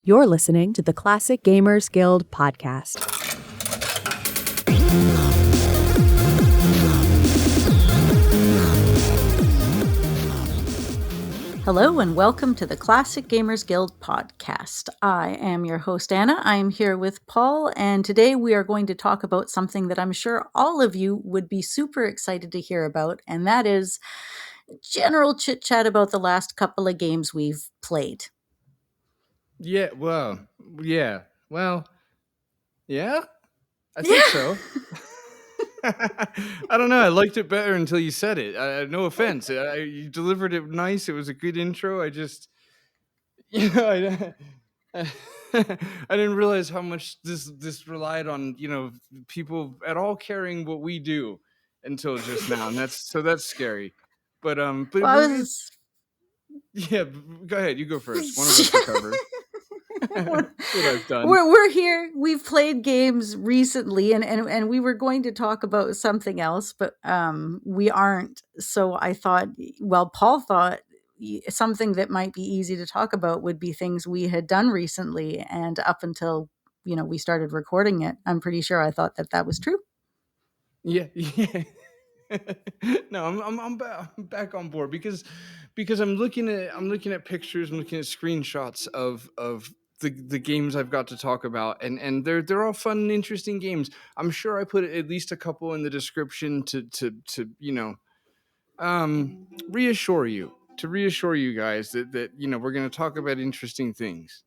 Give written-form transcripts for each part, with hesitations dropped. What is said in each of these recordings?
You're listening to the Classic Gamers Guild podcast. Hello and welcome to the Classic Gamers Guild podcast. I am your host, Anna. I am here with Paul, and today we are going to talk about something that I'm sure all of you would be super excited to hear about, and that is general chit-chat about the last couple of games we've played. Yeah, yeah. I think so. I don't know. I liked it better until you said it. No offense. You delivered it nice. It was a good intro. I just, I didn't realize how much this relied on people at all caring what we do until just now, and that's scary. But Well, yeah. Go ahead. You go first. One of us recovered. That's what I've done. We're here. We've played games recently, and we were going to talk about something else, but we aren't. So I thought, well, Paul thought something that might be easy to talk about would be things we had done recently, and up until we started recording it, I'm pretty sure I thought that was true. Yeah. No, I'm back on board because I'm looking at pictures, I'm looking at screenshots of the games I've got to talk about, and they're all fun and interesting games. I'm sure I put at least a couple in the description to reassure you guys that we're going to talk about interesting things.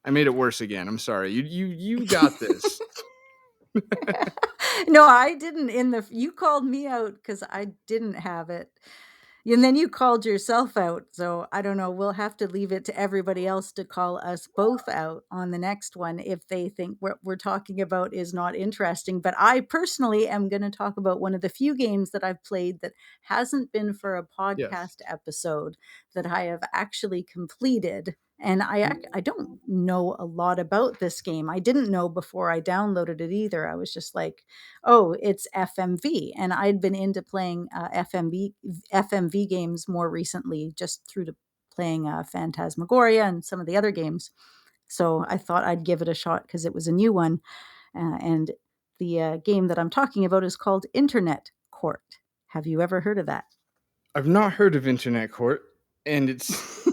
I made it worse again. I'm sorry. You got this. No, I didn't. You called me out because I didn't have it. And then you called yourself out. So I don't know. We'll have to leave it to everybody else to call us both out on the next one if they think what we're talking about is not interesting. But I personally am going to talk about one of the few games that I've played that hasn't been for a podcast episode that I have actually completed. And I don't know a lot about this game. I didn't know before I downloaded it either. I was just like, oh, it's FMV. And I'd been into playing FMV games more recently just through playing Phantasmagoria and some of the other games. So I thought I'd give it a shot because it was a new one. And the game that I'm talking about is called Internet Court. Have you ever heard of that? I've not heard of Internet Court, and it's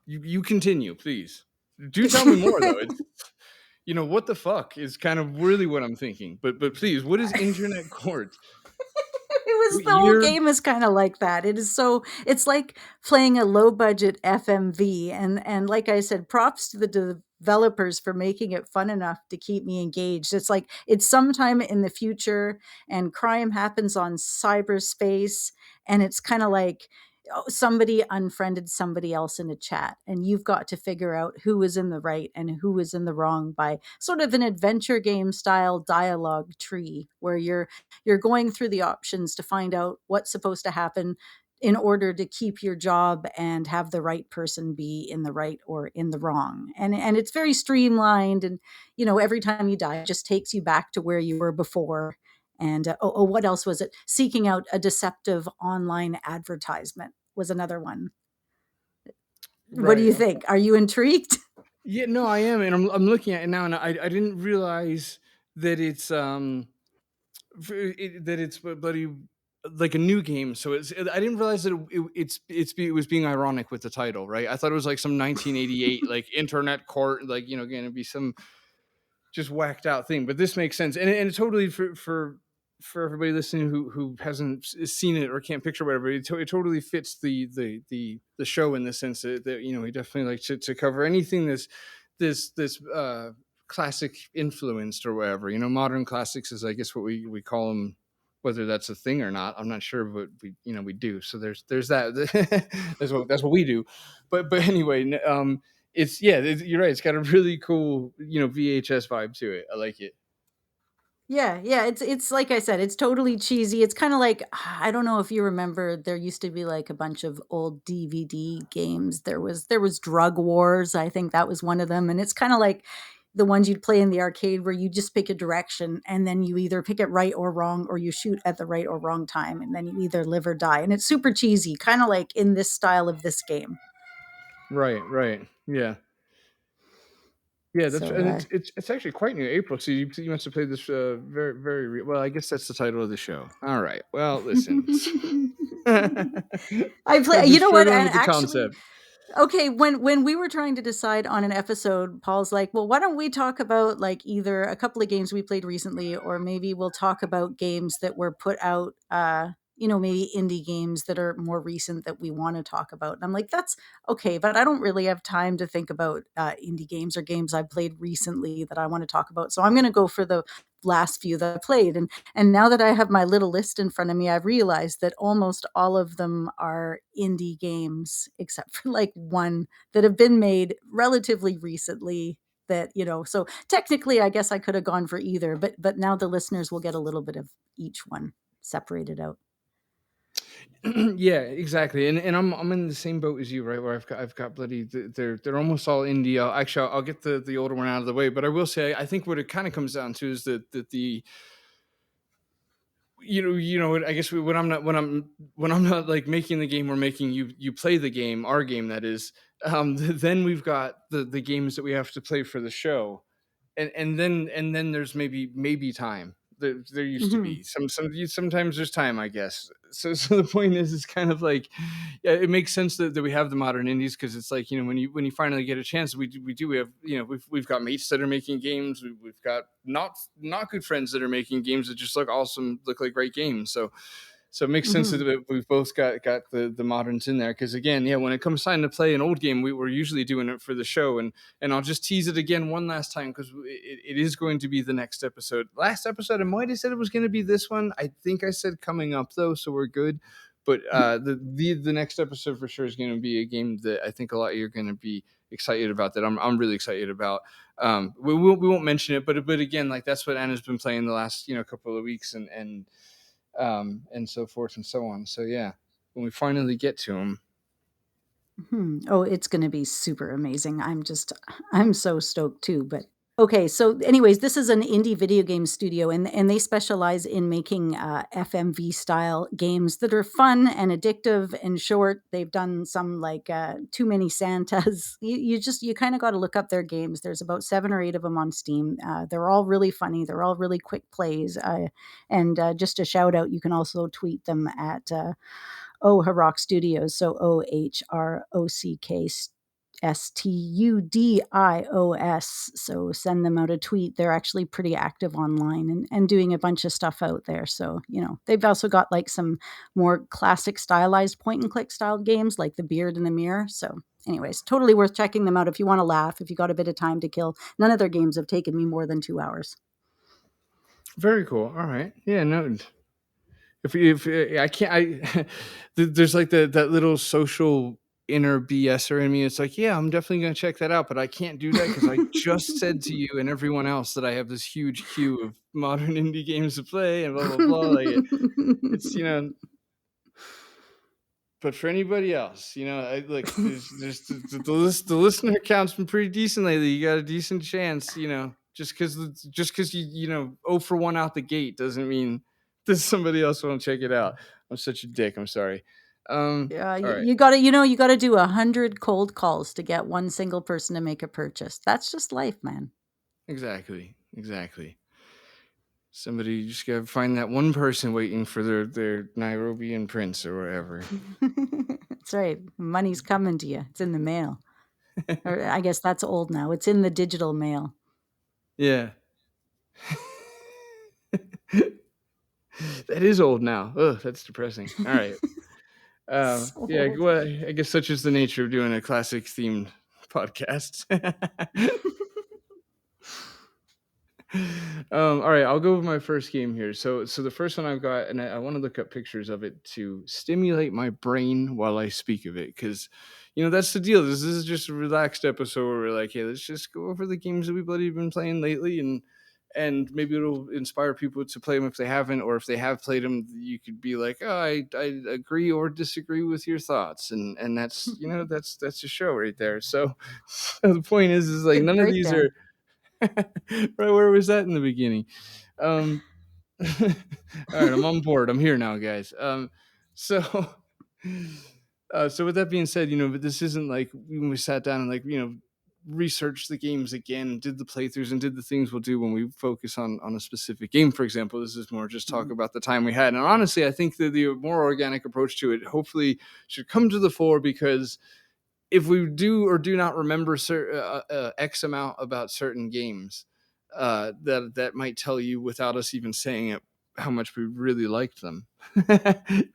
you continue, please. Do tell me more though. It's what the fuck is kind of really what I'm thinking. But please, what is Internet Court? The whole game is kind of like that. It's like playing a low budget FMV, and like I said, props to the developers for making it fun enough to keep me engaged. It's like it's sometime in the future and crime happens on cyberspace, and it's kind of like somebody unfriended somebody else in a chat, and you've got to figure out who is in the right and who is in the wrong by sort of an adventure game style dialogue tree where you're going through the options to find out what's supposed to happen in order to keep your job and have the right person be in the right or in the wrong. And it's very streamlined, and every time you die, it just takes you back to where you were before. And what else was it? Seeking out a deceptive online advertisement was another one. Right. What do you think? Are you intrigued? Yeah, no, I am, and I'm looking at it now, and I didn't realize that it's bloody like a new game. So I didn't realize that it was being ironic with the title, right? I thought it was like some 1988 like Internet Court, like going to be some just whacked out thing. But this makes sense, and it totally for everybody listening who hasn't seen it or can't picture whatever, it totally fits the show in the sense that we definitely like to cover anything this classic influenced or whatever. Modern classics is I guess what we call them, whether that's a thing or not, I'm not sure, but we do. So there's that. that's what we do. But anyway, you're right. It's got a really cool VHS vibe to it. I like it. Yeah, it's like I said, it's totally cheesy. It's kind of like, I don't know if you remember, there used to be like a bunch of old DVD games. There was Drug Wars. I think that was one of them, and it's kind of like the ones you'd play in the arcade where you just pick a direction and then you either pick it right or wrong, or you shoot at the right or wrong time, and then you either live or die. And it's super cheesy, kind of like in this style of this game. Right. Yeah. Yeah, that's So and it's actually quite new. April, so you must have played this very well. I guess that's the title of the show. All right. Well, listen. I play, I've you just know what, struggling and with the actually, concept. okay, when we were trying to decide on an episode, Paul's like, well, why don't we talk about like either a couple of games we played recently, or maybe we'll talk about games that were put out, maybe indie games that are more recent that we want to talk about. And I'm like, that's okay, but I don't really have time to think about indie games or games I played recently that I want to talk about. So I'm going to go for the last few that I played. And now that I have my little list in front of me, I've realized that almost all of them are indie games, except for like one that have been made relatively recently. That, so technically, I guess I could have gone for either, but now the listeners will get a little bit of each one separated out. Yeah, exactly. And I'm in the same boat as you, right? Where I've got bloody they're almost all indie. I'll get the older one out of the way, but I will say I think what it kind of comes down to is that the I guess when I'm not like making the game, we're making you play the game, our game that is. Then we've got the games that we have to play for the show, and then there's maybe time. There used to Mhm. be sometimes there's time, I guess. So the point is, it's kind of like, yeah, it makes sense that we have the modern indies, because it's like, when you finally get a chance, we have, we've got mates that are making games, we've got not good friends that are making games that just look awesome, look like great games. So it makes sense that Mhm. we've both got the moderns in there, because again, yeah, when it comes time to play an old game, we're usually doing it for the show. And I'll just tease it again one last time, because it is going to be the next episode. Last episode I might have said it was going to be this one. I think I said coming up though, so we're good. But the next episode for sure is going to be a game that I think a lot of you are going to be excited about, that I'm really excited about. We won't mention it, but again, like, that's what Anna's been playing the last couple of weeks, and so forth and so on. So yeah, when we finally get to them. Oh, it's going to be super amazing. I'm so stoked too. But okay, so anyways, this is an indie video game studio, and they specialize in making FMV style games that are fun and addictive and short. They've done some like Too Many Santas. You kind of got to look up their games. There's about 7 or 8 of them on Steam. They're all really funny. They're all really quick plays. And just a shout out, you can also tweet them at Ohrock Studios. So OHROCK STUDIOS. So send them out a tweet. They're actually pretty active online and doing a bunch of stuff out there. So, they've also got like some more classic stylized point and click style games like The Beard and the Mirror. So, anyways, totally worth checking them out if you want to laugh, if you got a bit of time to kill. None of their games have taken me more than 2 hours. Very cool. All right. Yeah. No. If I can't, there's like that little social inner BSer in me. It's like, yeah, I'm definitely going to check that out, but I can't do that because I just said to you and everyone else that I have this huge queue of modern indie games to play and blah blah blah. Like, it's but for anybody else, I like, there's the listener count's been pretty decent lately. You got a decent chance, just because you 0 for 1 out the gate doesn't mean that somebody else won't check it out. I'm such a dick. I'm sorry. Yeah, All right. you gotta, you gotta do 100 cold calls to get one single person to make a purchase. That's just life, man. Exactly. Somebody just gotta find that one person waiting for their Nairobian prince or whatever. That's right. Money's coming to you. It's in the mail. Or I guess that's old now. It's in the digital mail. Yeah. That is old now. Ugh, that's depressing. All right. So Yeah, old. well, I guess such is the nature of doing a classic themed podcast. All right, I'll go with my first game here. So the first one I've got, and I want to look up pictures of it to stimulate my brain while I speak of it, because that's the deal. This is just a relaxed episode where we're like, hey, let's just go over the games that we've bloody been playing lately, and maybe it'll inspire people to play them if they haven't, or if they have played them, you could be like, oh, I agree or disagree with your thoughts, and that's that's a show right there. So, so the point is like Good none of these are breakdown. Right, where was that in the beginning? All right, I'm on board. I'm here now, guys. So, so with that being said, but this isn't like when we sat down and researched the games again and did the playthroughs and did the things we'll do when we focus on a specific game. For example, this is more just talk about the time we had. And honestly, I think that the more organic approach to it hopefully should come to the fore, because if we do or do not remember X amount about certain games, that might tell you without us even saying it how much we really liked them.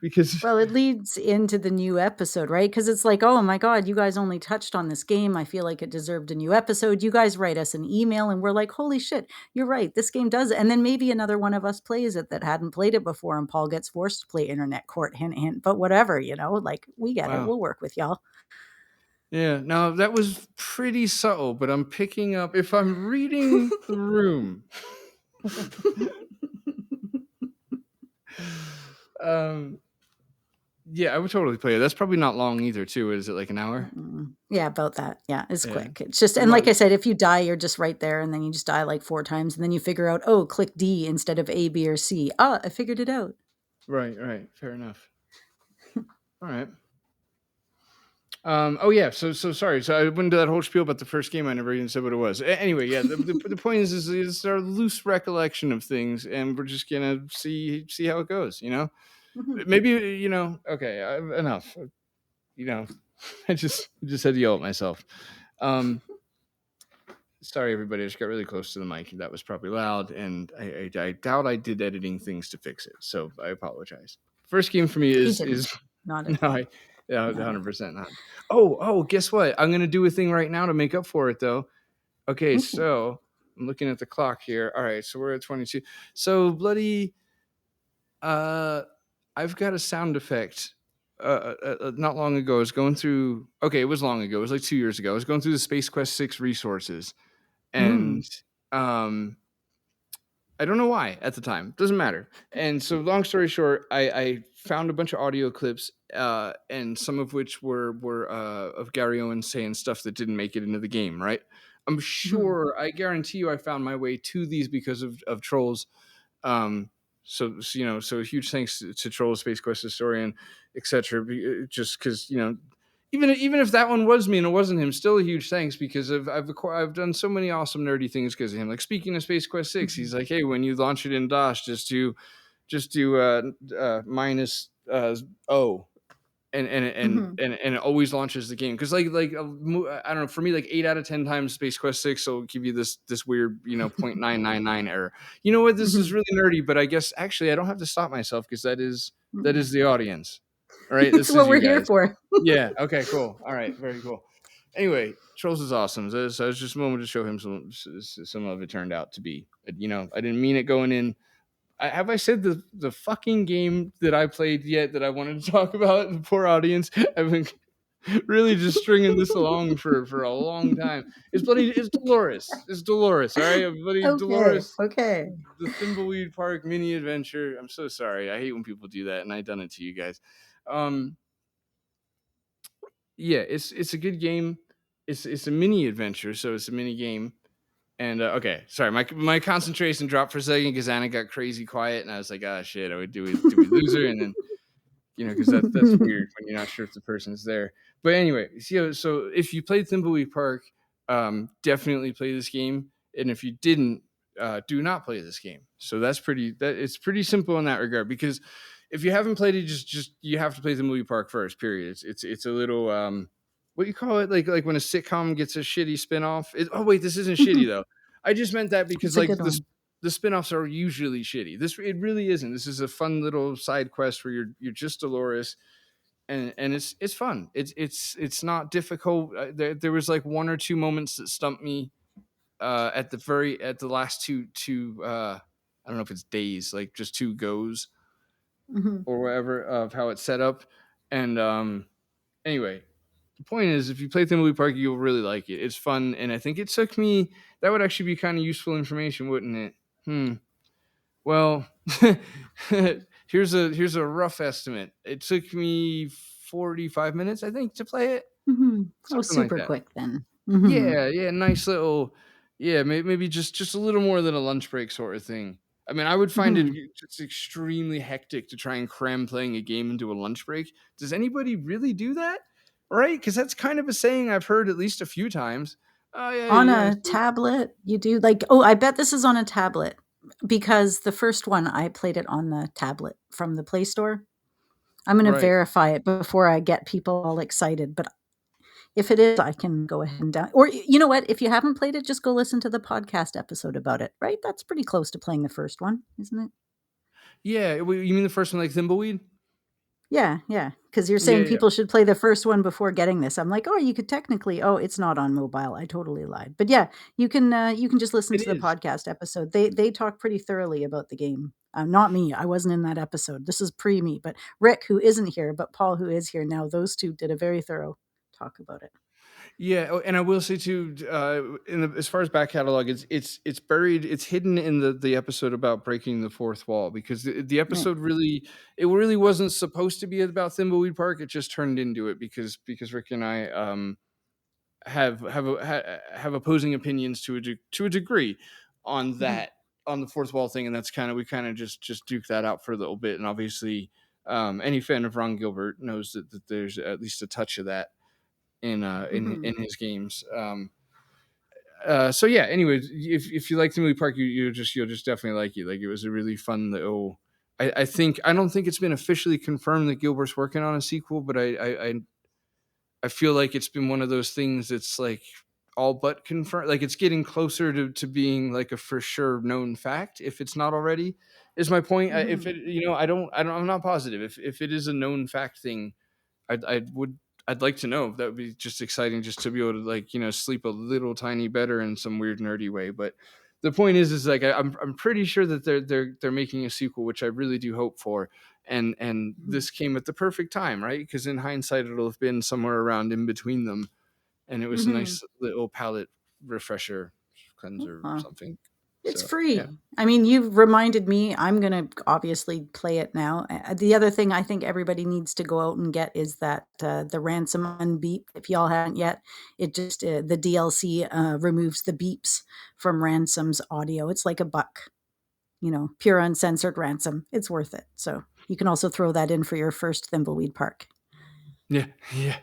Because Well, it leads into the new episode, right? Because it's like, oh my God, you guys only touched on this game. I feel like it deserved a new episode. You guys write us an email and we're like, holy shit, you're right. This game does. And then maybe another one of us plays it that hadn't played it before, and Paul gets forced to play Internet Court, hint, hint. But whatever, like, we get it. wow. We'll work with y'all. Yeah, now that was pretty subtle, but I'm picking up if I'm reading the room. Yeah, I would totally play it. That's probably not long either, too. Is it like an hour? Yeah, about that. Yeah, it's Yeah. quick. It's just, and like I said, if you die, you're just right there, and then you just die like 4 times, and then you figure out, oh, click D instead of A, B, or C. Ah, I figured it out. Right. Fair enough. All right. Oh yeah. So sorry. So I went into that whole spiel about the first game. I never even said what it was. Anyway, yeah. The point is it's our loose recollection of things, and we're just gonna see how it goes. Maybe Okay. Enough. I just had to yell at myself. Sorry, everybody. I just got really close to the mic. That was probably loud, and I doubt I did editing things to fix it. So I apologize. First game for me is not no, 100% not. Oh, guess what? I'm gonna do a thing right now to make up for it, though. Okay, so I'm looking at the clock here. All right, so we're at 22. So bloody, I've got a sound effect. Not long ago, I was going through. Okay, it was long ago. It was like 2 years ago. I was going through the Space Quest 6 resources, and I don't know why at the time. Doesn't matter. And so, long story short, I found a bunch of audio clips, and some of which were of Gary Owen saying stuff that didn't make it into the game. Right? I'm sure. I guarantee you, I found my way to these because of Trolls. So a huge thanks to Trolls, Space Quest Historian, etc. Just because even if that one was me and it wasn't him, still a huge thanks, because I've done so many awesome nerdy things because of him. Like, speaking of Space Quest 6, he's like, hey, when you launch it in DOS, just do minus O, and it always launches the game, because I don't know, for me, like 8 out of 10 times Space Quest 6 will give you this weird 0.999 error. You know what? This is really nerdy, but I guess actually I don't have to stop myself, because that is the audience. All right, That's what we're here for. Yeah. Okay. Cool. All right. Very cool. Anyway, Trolls is awesome. So it was just a moment to show him some of it turned out to be. I didn't mean it going in. Have I said the fucking game that I played yet that I wanted to talk about? The poor audience. I've been really just stringing this along for a long time. It's Dolores. It's Dolores. All right, everybody. Okay, Dolores. Okay. The Thimbleweed Park mini adventure. I'm so sorry. I hate when people do that, and I've done it to you guys. Yeah, it's a good game. It's a mini adventure, so it's a mini game. And okay, sorry, my concentration dropped for a second because Anna got crazy quiet, and I was like, ah, shit, do we lose her? And then because that's weird when you're not sure if the person's there. But anyway, so if you played Thimbleweed Park, definitely play this game, and if you didn't, do not play this game. So it's pretty simple in that regard, because if you haven't played it, just you have to play Thimbleweed Park first. Period. It's a little what you call it, like when a sitcom gets a shitty spinoff. Oh wait, this isn't shitty though. I just meant that because like the spinoffs are usually shitty. It really isn't. This is a fun little side quest where you're just Dolores, and it's fun. It's not difficult. There was like 1 or 2 moments that stumped me at the last two I don't know if it's days, like just 2 goes or whatever of how it's set up. And anyway, the point is, if you play Thimbleweed Park, you'll really like it. It's fun, and I think it took me. That would actually be kind of useful information, wouldn't it? Well, here's a rough estimate. It took me 45 minutes, I think, to play it. Oh, super quick then. Yeah, nice little Yeah, maybe just a little more than a lunch break sort of thing. I mean, I would find it Mhm. just extremely hectic to try and cram playing a game into a lunch break. Does anybody really do that? Right? Because that's kind of a saying I've heard at least a few times. Oh yeah, On yeah. a tablet, you do like, oh, I bet this is on a tablet because the first one I played it on the tablet from the Play Store. I'm going to Right. verify it before I get people all excited, but if it is, I can go ahead and down. Or you know what? If you haven't played it, just go listen to the podcast episode about it. Right? That's pretty close to playing the first one, isn't it? Yeah, you mean the first one like Thimbleweed? Yeah, yeah. Because you're Yeah, saying yeah. people should play the first one before getting this. I'm like, oh, you could technically. Oh, it's not on mobile. I totally lied. But yeah, you can just listen It to the is. podcast episode. They talk pretty thoroughly about the game. Not me. I wasn't in that episode. This is pre me. But Rick, who isn't here, but Paul, who is here now, those two did a very thorough talk about it. Yeah, and I will say too, as far as back catalog, it's buried, it's hidden in the episode about breaking the fourth wall because the Right. episode really wasn't supposed to be about Thimbleweed Park. It just turned into it because Rick and I have opposing opinions to a degree on Mhm. that on the fourth wall thing, and that's kind of we kind of just duke that out for a little bit, and obviously. Any fan of Ron Gilbert knows that there's at least a touch of that Mhm. in his games. So yeah. Anyways, if you like Timothy Park, you'll just definitely like it. Like it was a really fun little. I don't think it's been officially confirmed that Gilbert's working on a sequel, but I feel like it's been one of those things that's like all but confirmed. Like it's getting closer to being like a for sure known fact if it's not already. Is my point? If Mhm. it I don't I'm not positive if it is a known fact thing. I'd like to know. That would be just exciting just to be able to like, sleep a little tiny better in some weird nerdy way. But the point is like I'm pretty sure that they're making a sequel, which I really do hope for. And Mhm. this came at the perfect time, right? Because in hindsight, it'll have been somewhere around in between them, and it was a Mhm. nice little palate refresher, cleanser, Huh. something. It's So yeah. free. I mean, you've reminded me. I'm gonna obviously play it now. The other thing I think everybody needs to go out and get is that the ransom unbeep. If y'all haven't yet, it just the DLC removes the beeps from ransom's audio. It's like $1, pure uncensored ransom. It's worth it. So you can also throw that in for your first Thimbleweed Park. Yeah, yeah.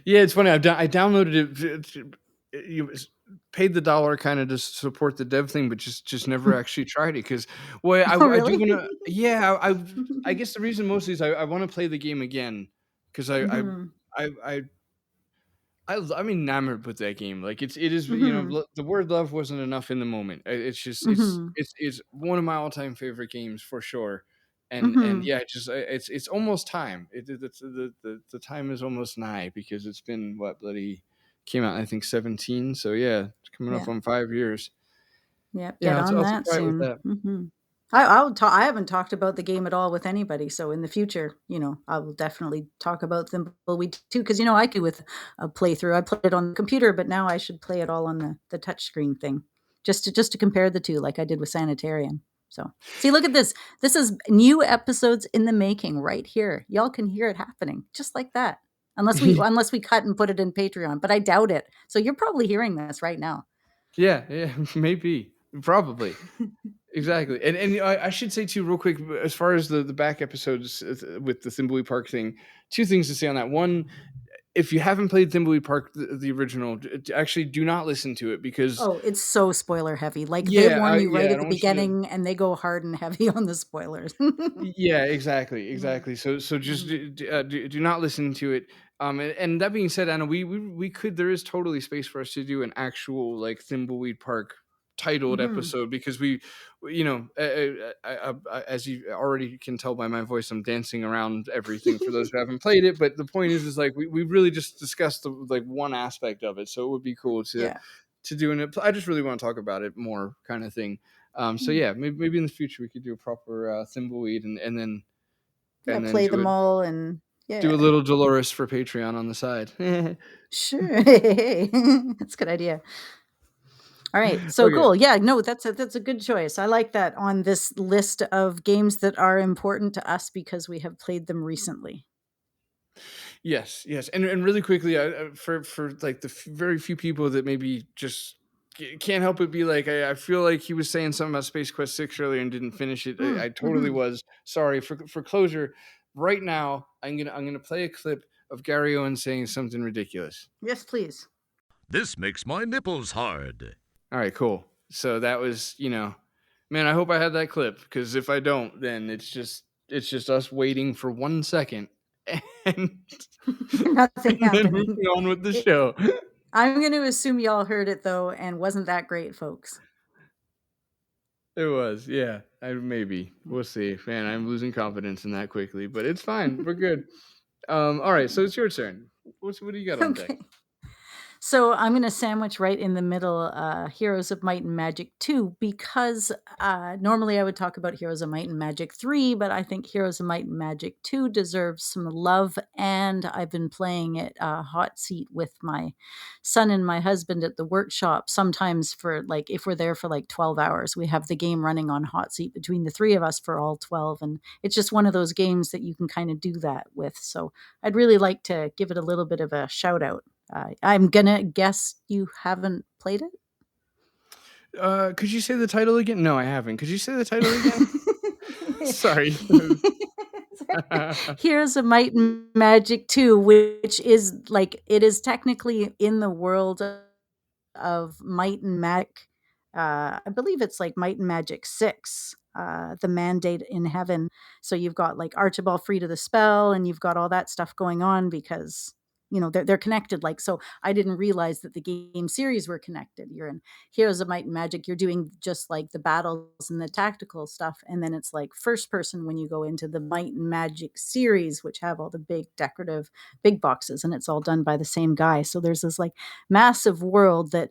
Yeah, it's funny. I downloaded it. You paid the dollar kind of to support the dev thing, but just never actually tried it because, well, Oh, I do really? want to. Yeah, I guess the reason mostly is I want to play the game again because Hmm. I I I'm enamored with that game. Like it is, Hmm. the word love wasn't enough in the moment. It's just Hmm. it's one of my all time favorite games for sure. And Hmm. yeah, it's almost time. The time is almost nigh because it's been what bloody came out I think 17. So yeah, it's coming up Yeah. on 5 years. Yep, Yeah, get on I'll that try it with soon. that. Mhm. I'll talk. I haven't talked about the game at all with anybody, so in the future, I will definitely talk about Thimbleweed too, because I could with a playthrough. I played it on the computer, but now I should play it all on the touchscreen thing, just to compare the two, like I did with Sanitarium. So, see, look at this. This is new episodes in the making right here. Y'all can hear it happening just like that. Unless we cut and put it in Patreon, but I doubt it. So you're probably hearing this right now. Yeah, yeah, maybe, probably. Exactly, and I should say too, real quick, as far as the back episodes with the Thimbleweed Park thing, two things to say on that. One, if you haven't played Thimbleweed Park, the original, actually do not listen to it because Oh, it's so spoiler heavy. Like, they warn you right yeah, I at the don't want you to. beginning, and they go hard and heavy on the spoilers. Yeah, exactly, Mhm, exactly. So just mhm. do not listen to it. And that being said, Anna, we could there is totally space for us to do an actual like Thimbleweed Park titled Mhm. episode because as you already can tell by my voice, I'm dancing around everything for those who haven't played it. But the point is like we really just discussed like one aspect of it, so it would be cool Yeah. to do an. I just really want to talk about it more, kind of thing. So Mm. yeah, maybe in the future we could do a proper Thimbleweed Yeah, and then play them all and do a yeah. little Dolores for Patreon on the side. Sure. That's a good idea. Alright, so Okay. cool. Yeah, no, that's a good choice. I like that on this list of games that are important to us because we have played them recently. Yes, yes, and really quickly, for like the very few people that maybe just can't help but be like, I feel like he was saying something about Space Quest 6 earlier and didn't finish it. I totally was. Sorry for closure. Right now, I'm gonna play a clip of Gary Owen saying something ridiculous. Yes, please. This makes my nipples hard. All right, cool. So that was, man, I hope I had that clip, because if I don't, then it's just us waiting for 1 second and, Nothing and then happening. moving on with the show. I'm going to assume y'all heard it though, and wasn't that great, folks? It was, yeah. Maybe we'll see. Man, I'm losing confidence in that quickly, but it's fine. We're good. All right, so it's your turn. What do you got on deck? Okay. So I'm going to sandwich right in the middle Heroes of Might and Magic 2, because normally I would talk about Heroes of Might and Magic 3, but I think Heroes of Might and Magic 2 deserves some love, and I've been playing it hot seat with my son and my husband at the workshop. Sometimes for like, if we're there for like 12 hours, we have the game running on hot seat between the three of us for all 12, and it's just one of those games that you can kind of do that with. So I'd really like to give it a little bit of a shout out. I'm gonna guess you haven't played it. Could you say the title again? No, I haven't. Could you say the title again? Sorry. Heroes of Might and Magic 2, which is like, it is technically in the world of Might and Magic. I believe it's like Might and Magic 6, the Mandate in Heaven. So you've got like Archibald free to the spell, and you've got all that stuff going on because they're connected. Like, so I didn't realize that the game series were connected. You're in Heroes of Might and Magic, you're doing just like the battles and the tactical stuff, and then it's like first person when you go into the Might and Magic series, which have all the big decorative big boxes, and it's all done by the same guy. So there's this like massive world that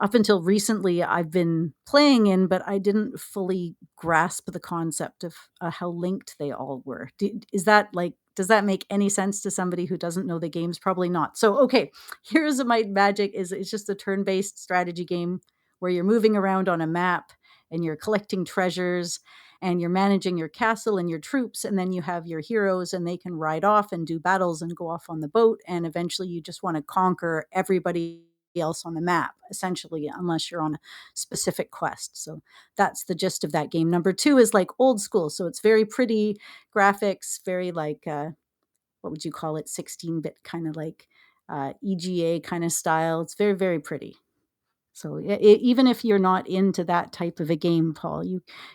up until recently I've been playing in, but I didn't fully grasp the concept of how linked they all were. Is that like, does that make any sense to somebody who doesn't know the games? Probably not. So, okay, Heroes of Might and Magic it's just a turn-based strategy game where you're moving around on a map and you're collecting treasures and you're managing your castle and your troops, and then you have your heroes and they can ride off and do battles and go off on the boat, and eventually you just want to conquer everybody else on the map, essentially, unless you're on a specific quest. So that's the gist of that game. Number 2 is like old school, so it's very pretty graphics, very like what would you call it, 16-bit kind of like EGA kind of style. It's very, very pretty. So even if you're not into that type of a game, Paul,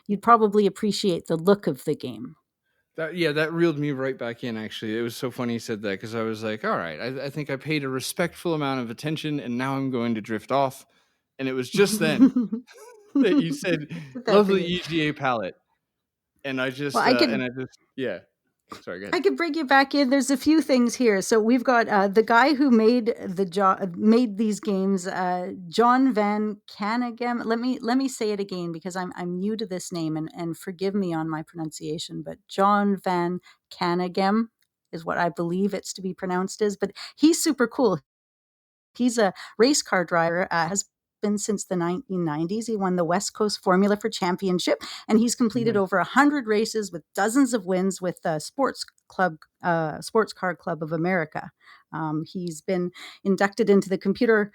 you'd probably appreciate the look of the game. That reeled me right back in, actually. It was so funny you said that, because I was like, all right, I think I paid a respectful amount of attention, and now I'm going to drift off. And it was just then that you said, lovely EGA palette. And I just, yeah. Sorry, go ahead. I could bring you back in. There's a few things here. So we've got the guy who made made these games, John Van Caneghem. Let me say it again, because I'm new to this name, and forgive me on my pronunciation, but John Van Caneghem is what I believe it's to be pronounced as. But he's super cool. He's a race car driver, has been since the 1990s. He won the West Coast Formula for Championship, and he's completed over 100 races with dozens of wins with the Sports Car Club of America. He's been inducted into the Computer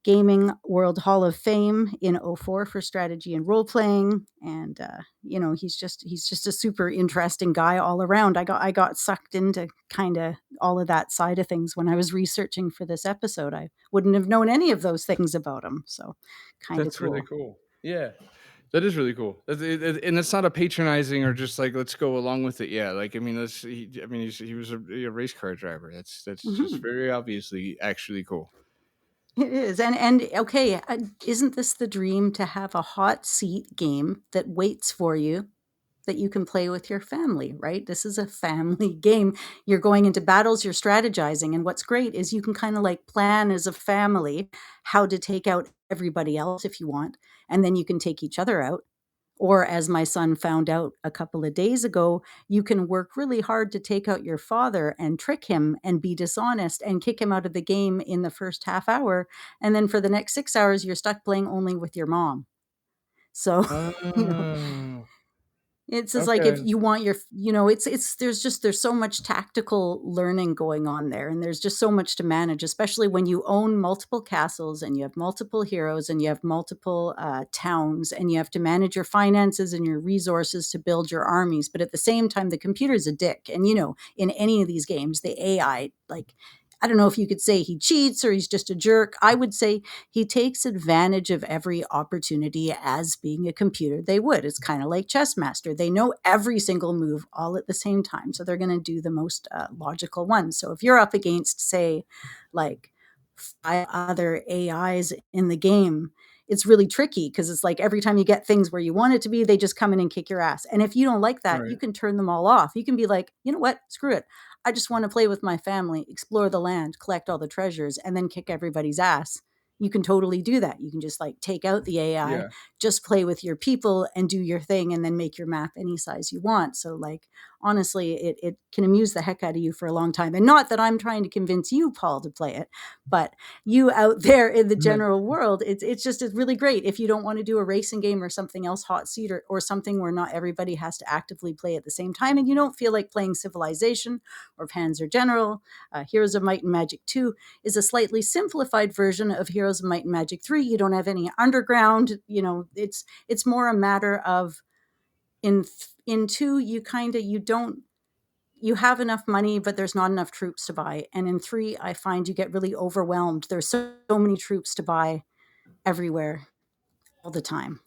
Gaming World Hall of Fame in 2004 for strategy and role playing, and he's just a super interesting guy all around. I got sucked into kind of all of that side of things when I was researching for this episode. I wouldn't have known any of those things about him, so kind of That's cool. really cool. Yeah, that is really cool. And it's not a patronizing or just like, let's go along with it. Yeah, like, I mean, he was a race car driver. That's just very obviously actually cool. It is. And okay, isn't this the dream, to have a hot seat game that waits for you, that you can play with your family, right? This is a family game. You're going into battles, you're strategizing. And what's great is you can kind of like plan as a family how to take out everybody else if you want. And then you can take each other out. Or, as my son found out a couple of days ago, you can work really hard to take out your father and trick him and be dishonest and kick him out of the game in the first half hour. And then for the next 6 hours, you're stuck playing only with your mom. So, Oh. It's just like if Okay. you want your, there's so much tactical learning going on there, and there's just so much to manage, especially when you own multiple castles and you have multiple heroes and you have multiple towns, and you have to manage your finances and your resources to build your armies. But at the same time, the computer's a dick, and in any of these games, the AI, like, I don't know if you could say he cheats or he's just a jerk. I would say he takes advantage of every opportunity as being a computer they would. It's kind of like chess master. They know every single move all at the same time. So they're going to do the most logical ones. So if you're up against, say, like 5 other AIs in the game, it's really tricky because it's like every time you get things where you want it to be, they just come in and kick your ass. And if you don't like that, you Right. can turn them all off. You can be like, you know what? Screw it. I just want to play with my family, explore the land, collect all the treasures, and then kick everybody's ass. You can totally do that. You can just like take out the AI, Yeah. just play with your people and do your thing, and then make your map any size you want. So, like, honestly, it can amuse the heck out of you for a long time. And not that I'm trying to convince you, Paul, to play it, but you out there in the general world, it's really great. If you don't want to do a racing game or something else hot seat, or something where not everybody has to actively play at the same time, and you don't feel like playing Civilization or Panzer General, Heroes of Might and Magic 2 is a slightly simplified version of Heroes of Might and Magic 3. You don't have any underground, it's more a matter of in 2 you have enough money, but there's not enough troops to buy. And in 3, I find you get really overwhelmed. There's so many troops to buy everywhere all the time,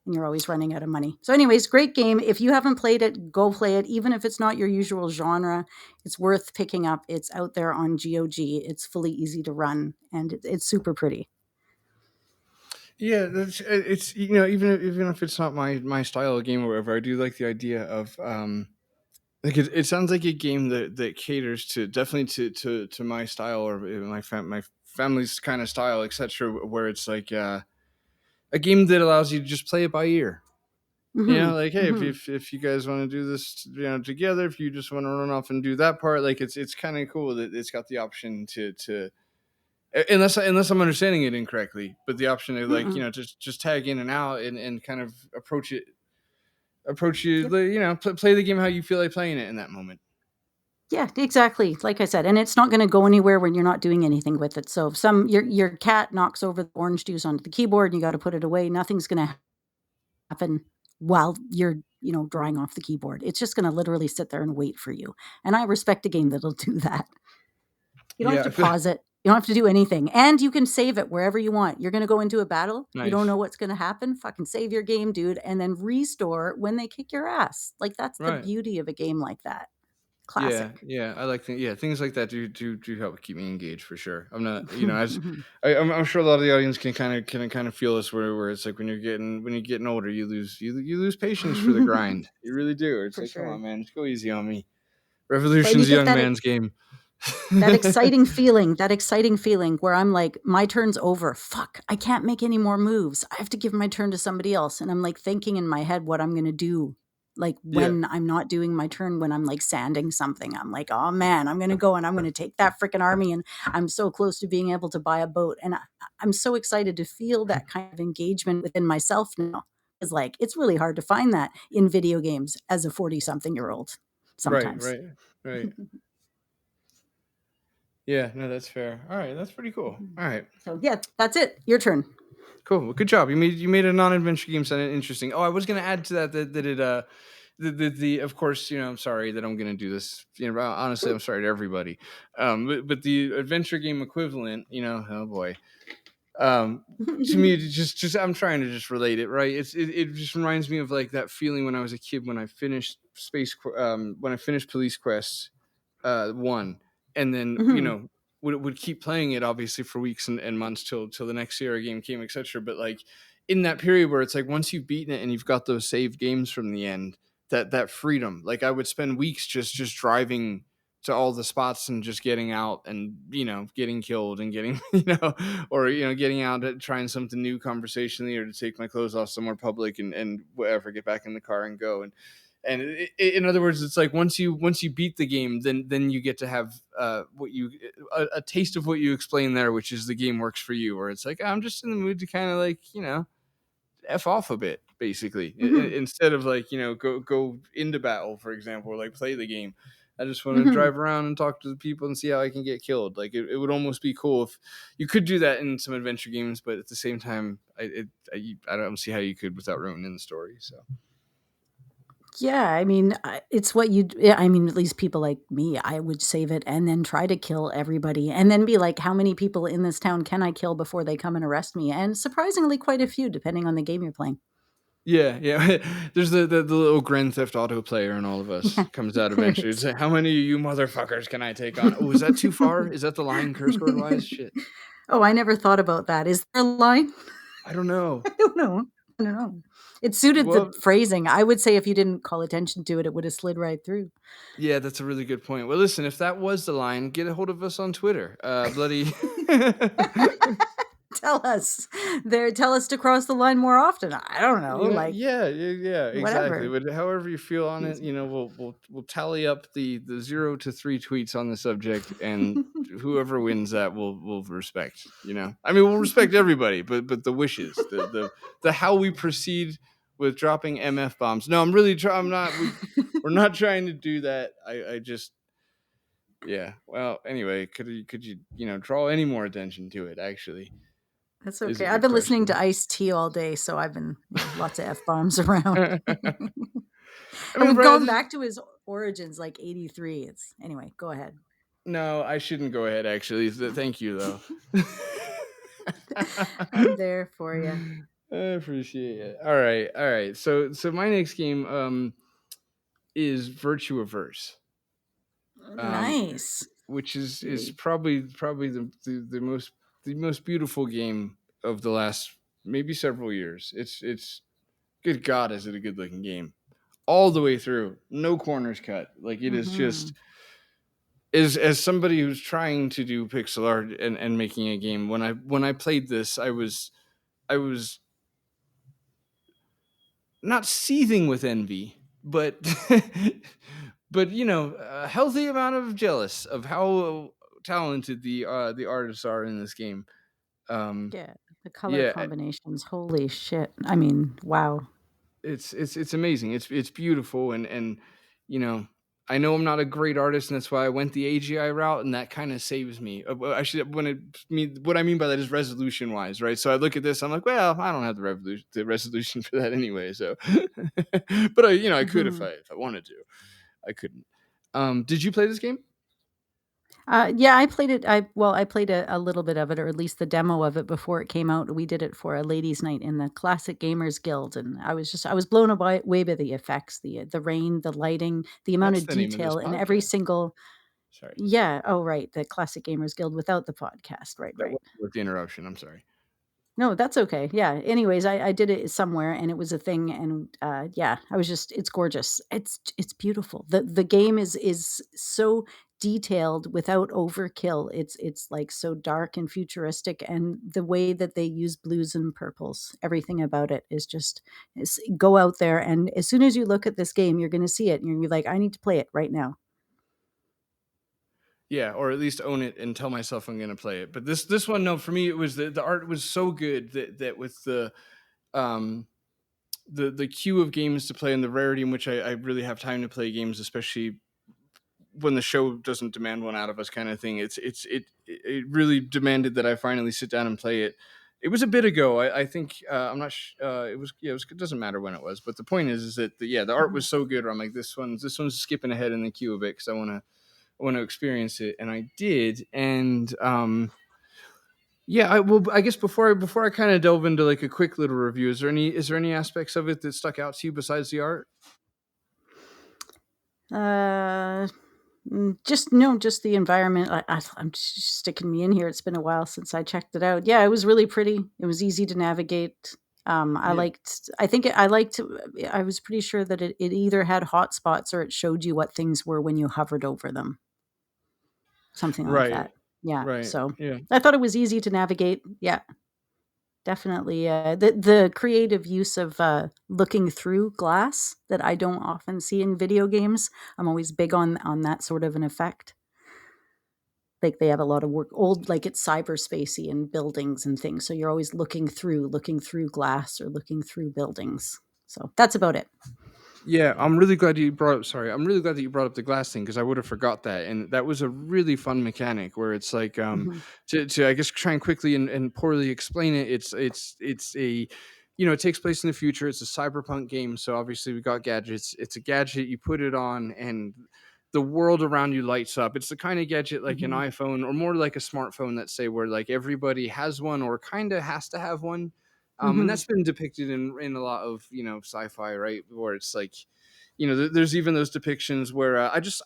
and you're always running out of money. So anyways, great game. If you haven't played it, go play it. Even if it's not your usual genre, it's worth picking up. It's out there on GOG. It's fully easy to run, and it's super pretty. Yeah, it's even if it's not my style of game or whatever, I do like the idea of like it sounds like a game that caters to definitely to my style or my family's kind of style, etc. Where it's like a game that allows you to just play it by ear. Mm-hmm. Like, hey, Mm-hmm. if you guys want to do this, together, if you just want to run off and do that part, like it's kind of cool that it's got the option to unless I'm understanding it incorrectly, but the option to like Mm-mm. just tag in and out and kind of approach you, Yep. play the game how you feel like playing it in that moment. Yeah, exactly. Like I said, and it's not going to go anywhere when you're not doing anything with it. So if your cat knocks over the orange juice onto the keyboard and you got to put it away, nothing's going to happen while you're drawing off the keyboard. It's just going to literally sit there and wait for you. And I respect a game that'll do that. You don't have Yeah, to pause it. You don't have to do anything. And you can save it wherever you want. You're going to go into a battle. You don't nice. know what's going to happen. Fucking save your game, dude, and then restore when they kick your ass. Like, that's the Right. beauty of a game like that. Yeah, Classic. yeah, I like things like that do help keep me engaged for sure. I'm not, as Mhm. I'm sure a lot of the audience can kind of feel this where it's like when you're getting older, you lose patience for the grind. You really do. It's For like, come on, sure. man, just go easy on me. But you Revolution's a get young man's game. that exciting feeling where I'm like, my turn's over. Fuck, I can't make any more moves. I have to give my turn to somebody else. And I'm like thinking in my head what I'm going to do. Like Yeah, when I'm not doing my turn, when I'm like sanding something, I'm like, oh man, I'm going to go and I'm going to take that freaking army. And I'm so close to being able to buy a boat. And I'm so excited to feel that kind of engagement within myself now. It's like, it's really hard to find that in video games as a 40-something-year-old right, sometimes. right, right. Yeah, no, that's fair. All right, that's pretty cool. All right. So yeah, that's it. Your turn. Cool. Well, good job. You made a non-adventure game sound interesting. Oh, I was gonna add to that it the of course, I'm sorry that I'm gonna do this. Honestly, I'm sorry to everybody. But the adventure game equivalent, oh boy. To me, it just I'm trying to just relate it, right? It just reminds me of like that feeling when I was a kid when I finished when I finished Police Quest 1, and then Mhm. would keep playing it obviously for weeks and months till the next Sierra game came, etc. But like in that period where it's like once you've beaten it and you've got those saved games from the end, that freedom, like I would spend weeks just driving to all the spots and just getting out and getting killed and getting or getting out trying something new conversationally or to take my clothes off somewhere public and whatever, get back in the car and go. And in other words, it's like once you beat the game, then you get to have a taste of what you explained there, which is the game works for you. Where it's like I'm just in the mood to kind of like F off a bit, basically. Mhm. Instead of like, go into battle, for example, or like play the game. I just want to Mhm. drive around and talk to the people and see how I can get killed. Like it would almost be cool if you could do that in some adventure games, but at the same time, I don't see how you could without ruining the story. So Yeah, I mean, it's what you yeah, I mean, at least people like me, I would save it and then try to kill everybody and then be like, "How many people in this town can I kill before they come and arrest me?" And surprisingly quite a few depending on the game you're playing. yeah. There's the little Grand Theft Auto player in all of us Yeah, comes out there eventually. It's is. like, how many of you motherfuckers can I take on? Oh, is that too far? Is that the line curse word wise? Shit. Oh, I never thought about that. Is there a line? I don't know. I don't know. I don't know. It suited the Well, phrasing. I would say if you didn't call attention to it, it would have slid right through. yeah, that's a really good point. Well, listen, if that was the line, get a hold of us on Twitter. Bloody. Tell us to cross the line more often. I don't know, like, Yeah, exactly. whatever. But however you feel on it, Easy. we'll tally up the 0 to 3 tweets on the subject, and whoever wins that will respect. I mean, we'll respect everybody, but the wishes, the how we proceed with dropping MF bombs. No, I'm really I'm not. We're not trying to do that. I just yeah. Well, anyway, could you draw any more attention to it? Actually, That's is okay. a I've good been listening to question. Ice-T all day, so I've been, lots of F-bombs around. I And mean, we've Brad, gone back to his origins, like 83. Anyway, go ahead. no, I shouldn't go ahead. Actually, thank you though. I'm there for you. I appreciate it. All right. So my next game is Virtua Verse, um, Nice. which is Very. probably the most beautiful game of the last maybe several years. It's good God, is it a good looking game all the way through, no corners cut. Like it is just Mhm. as somebody who's trying to do pixel art and making a game. When I played this, I was not seething with envy, but but a healthy amount of jealous of how talented the artists are in this game. Um, Yeah, the color yeah, combinations, holy shit. I mean, wow. it's amazing. It's beautiful, and you know I know I'm not a great artist, and that's why I went the AGI route, and that kind of saves me. What I mean by that is resolution wise, right? So I look at this, I'm like, well, I don't have the resolution for that anyway. So, but I could if Mhm. I wanted to. I couldn't. Did you play this game? Yeah, I played it. I played a little bit of it, or at least the demo of it before it came out. We did it for a ladies' night in the Classic Gamers Guild, and I was blown away by the effects, the rain, the lighting, the amount That's of the name of this detail in every podcast. single. Sorry, Yeah. Oh, right. The Classic Gamers Guild without the podcast. Right. that Right. wasn't worth the interruption. I'm sorry. No, that's okay. Yeah. Anyways, I did it somewhere and it was a thing and yeah, I was just it's gorgeous. It's beautiful. The game is so detailed without overkill. It's like so dark and futuristic and the way that they use blues and purples, everything about it is go out there and as soon as you look at this game, you're going to see it and you're gonna be like I need to play it right now. Yeah, or at least own it and tell myself I'm gonna play it. But this one, no, for me it was the art was so good that with um the queue of games to play and the rarity in which I really have time to play games, especially when the show doesn't demand one out of us, kind of thing. It really demanded that I finally sit down and play it. It was a bit ago. I think I'm not. It was. Yeah. It doesn't matter when it was. But the point is that the art Mhm. was so good. Where I'm like, this one's skipping ahead in the queue a bit because I want to experience it, and I did. And yeah, I guess before I kind of delve into like a quick little review, is there any aspects of it that stuck out to you besides the art? Uh just no, just the environment. I'm just sticking me in here. It's been a while since I checked it out. Yeah, it was really pretty. It was easy to navigate. I Yeah. liked. I think I liked. I was pretty sure that it either had hotspots or it showed you what things were when you hovered over them, something like Right. that. Yeah. Right. So Yeah. I thought it was easy to navigate. Yeah, definitely. The creative use of looking through glass that I don't often see in video games. I'm always big on that sort of an effect. like they have a lot of work old, like it's cyberspacey and buildings and things. So you're always looking through glass or looking through buildings. So that's about it. Yeah, I'm really glad you brought up. Sorry, I'm really glad that you brought up the glass thing because I would have forgot that, and that was a really fun mechanic where it's like Hmm. to I guess try and quickly and poorly explain it. It's a it takes place in the future. It's a cyberpunk game, so obviously we got gadgets. It's a gadget you put it on, and the world around you lights up. It's the kind of gadget like an Hmm. iPhone or more like a smartphone, let's say, where like everybody has one or kind of has to have one. And Hmm. that's been depicted in a lot of sci-fi, right? Where it's like, there's even those depictions where I just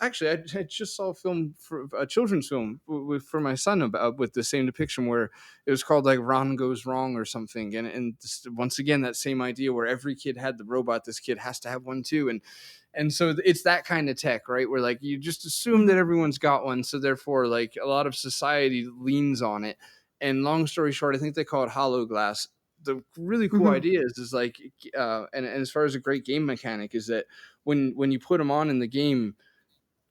saw a film for a children's film for my son about with the same depiction where it was called like Ron Goes Wrong or something, and once again that same idea where every kid had the robot, this kid has to have one too, and so it's that kind of tech, right? Where like you just assume that Hmm. everyone's got one, so therefore like a lot of society leans on it. And long story short, I think they call it hollow glass. The really cool Hmm. idea is like and as far as a great game mechanic is that when you put them on in the game,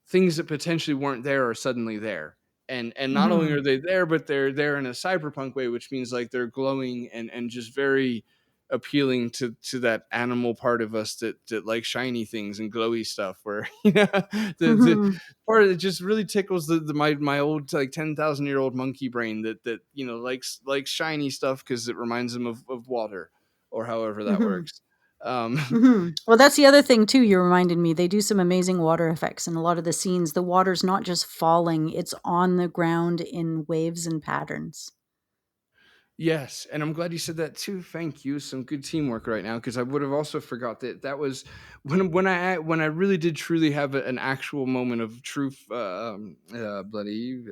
things that potentially weren't there are suddenly there. And not only Hmm. are they there, but they're there in a cyberpunk way, which means like they're glowing and just very appealing to that animal part of us that like shiny things and glowy stuff where the Hmm. part that just really tickles my old like 10,000-year-old monkey brain that likes shiny stuff because it reminds them of water or however that Hmm. works. um Hmm. Well, that's the other thing too. You reminded me. They do some amazing water effects in a lot of the scenes. The water's not just falling; it's on the ground in waves and patterns. Yes, and I'm glad you said that too. Thank you. Some good teamwork right now because I would have also forgot that was when I really did truly have an actual moment of true bloody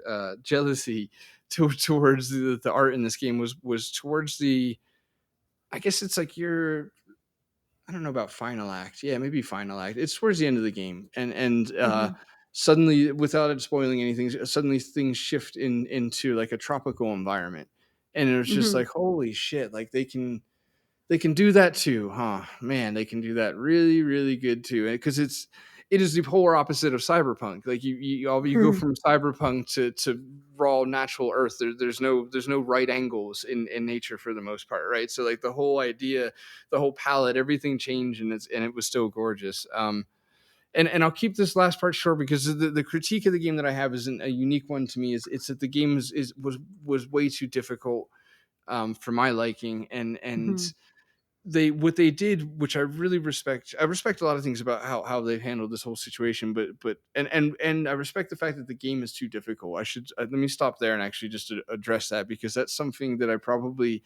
jealousy towards the art in this game was towards the I guess it's like your I don't know about final act. Yeah, maybe final act. It's towards the end of the game, and Hmm. suddenly, without it spoiling anything, suddenly things shift into like a tropical environment, and it was just Hmm. like, holy shit! Like they can do that too, huh? Man, they can do that really, really good too. Because it is the polar opposite of cyberpunk. Like you go Hmm. from cyberpunk to raw natural Earth. There's no right angles in nature for the most part, right? So like the whole idea, the whole palette, everything changed, and it was still gorgeous. And I'll keep this last part short because the critique of the game that I have isn't a unique one to me. It's that the game was way too difficult for my liking, and Hmm. they what they did, which I really respect. I respect a lot of things about how they've handled this whole situation, but I respect the fact that the game is too difficult. I should let me stop there and actually just address that because that's something that I probably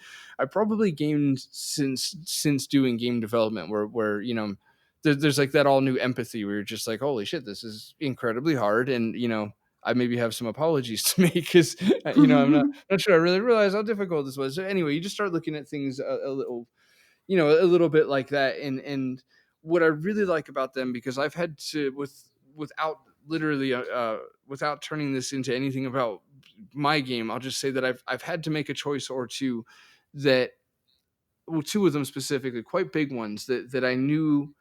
gained since doing game development, where there's like that all new empathy where you're just like, holy shit, this is incredibly hard, and I maybe have some apologies to make because I'm not sure I really realized how difficult this was. So anyway, you just start looking at things a little bit like that, and what I really like about them because I've had to without literally without turning this into anything about my game, I'll just say that I've had to make a choice or two that well, two of them specifically, quite big ones that I knew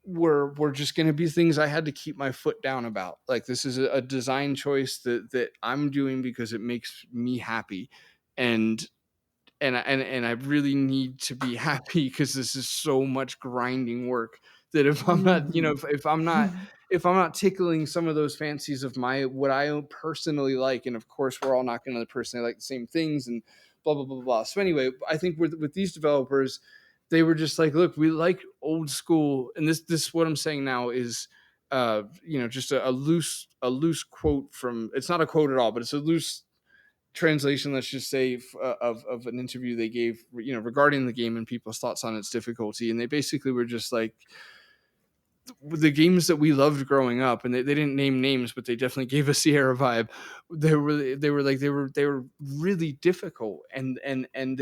were just going to be things I had to keep my foot down about. Like this is a design choice that I'm doing because it makes me happy, and I really need to be happy because this is so much grinding work that if I'm not, Hmm. if I'm not tickling some of those fancies of my what I personally like, and of course we're all not going to personally like the same things and blah blah blah blah. So anyway, I think with these developers, they were just like, look, we like old school, and this what I'm saying now is just a loose quote from it's not a quote at all, but it's a loose translation, let's just say, of an interview they gave, regarding the game and people's thoughts on its difficulty. And they basically were just like, the games that we loved growing up, and they didn't name names, but they definitely gave a Sierra vibe. They were really difficult, and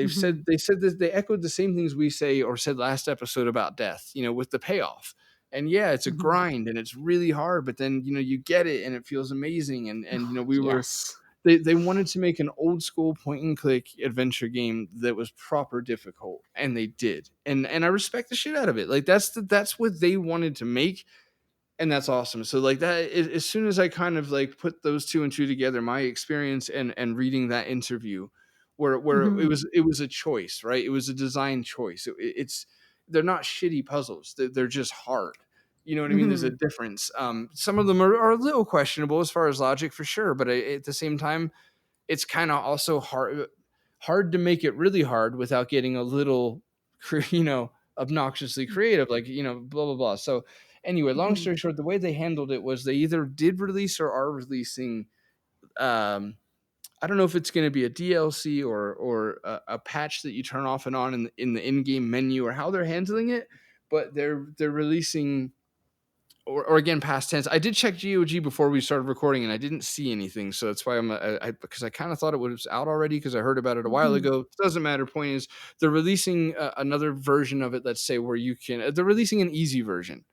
Hmm. they said that they echoed the same things we say or said last episode about death, with the payoff. And yeah, it's a Hmm. grind and it's really hard, but then you get it and it feels amazing. And we were Yes. they wanted to make an old school point and click adventure game that was proper difficult, and they did. And I respect the shit out of it. Like that's what they wanted to make, and that's awesome. So like that, as soon as I kind of like put those two and two together, my experience and reading that interview, where Mhm. it was a choice, right? It was a design choice. It's they're not shitty puzzles. They're just hard. You know what I mean? There's a Mhm. difference. Some of them are a little questionable as far as logic for sure, but at the same time, it's kind of also hard to make it really hard without getting a little, obnoxiously creative, like, blah blah blah. So anyway, long Mhm. story short, the way they handled it was they either did release or are releasing, um I don't know if it's going to be a DLC or a patch that you turn off and on in the in-game menu, or how they're handling it, but they're releasing, or again, past tense. I did check GOG before we started recording, and I didn't see anything, so that's why because I kind of thought it was out already because I heard about it a while Mhm. ago. It doesn't matter. Point is, they're releasing another version of it. Let's say where you can. They're releasing an easy version,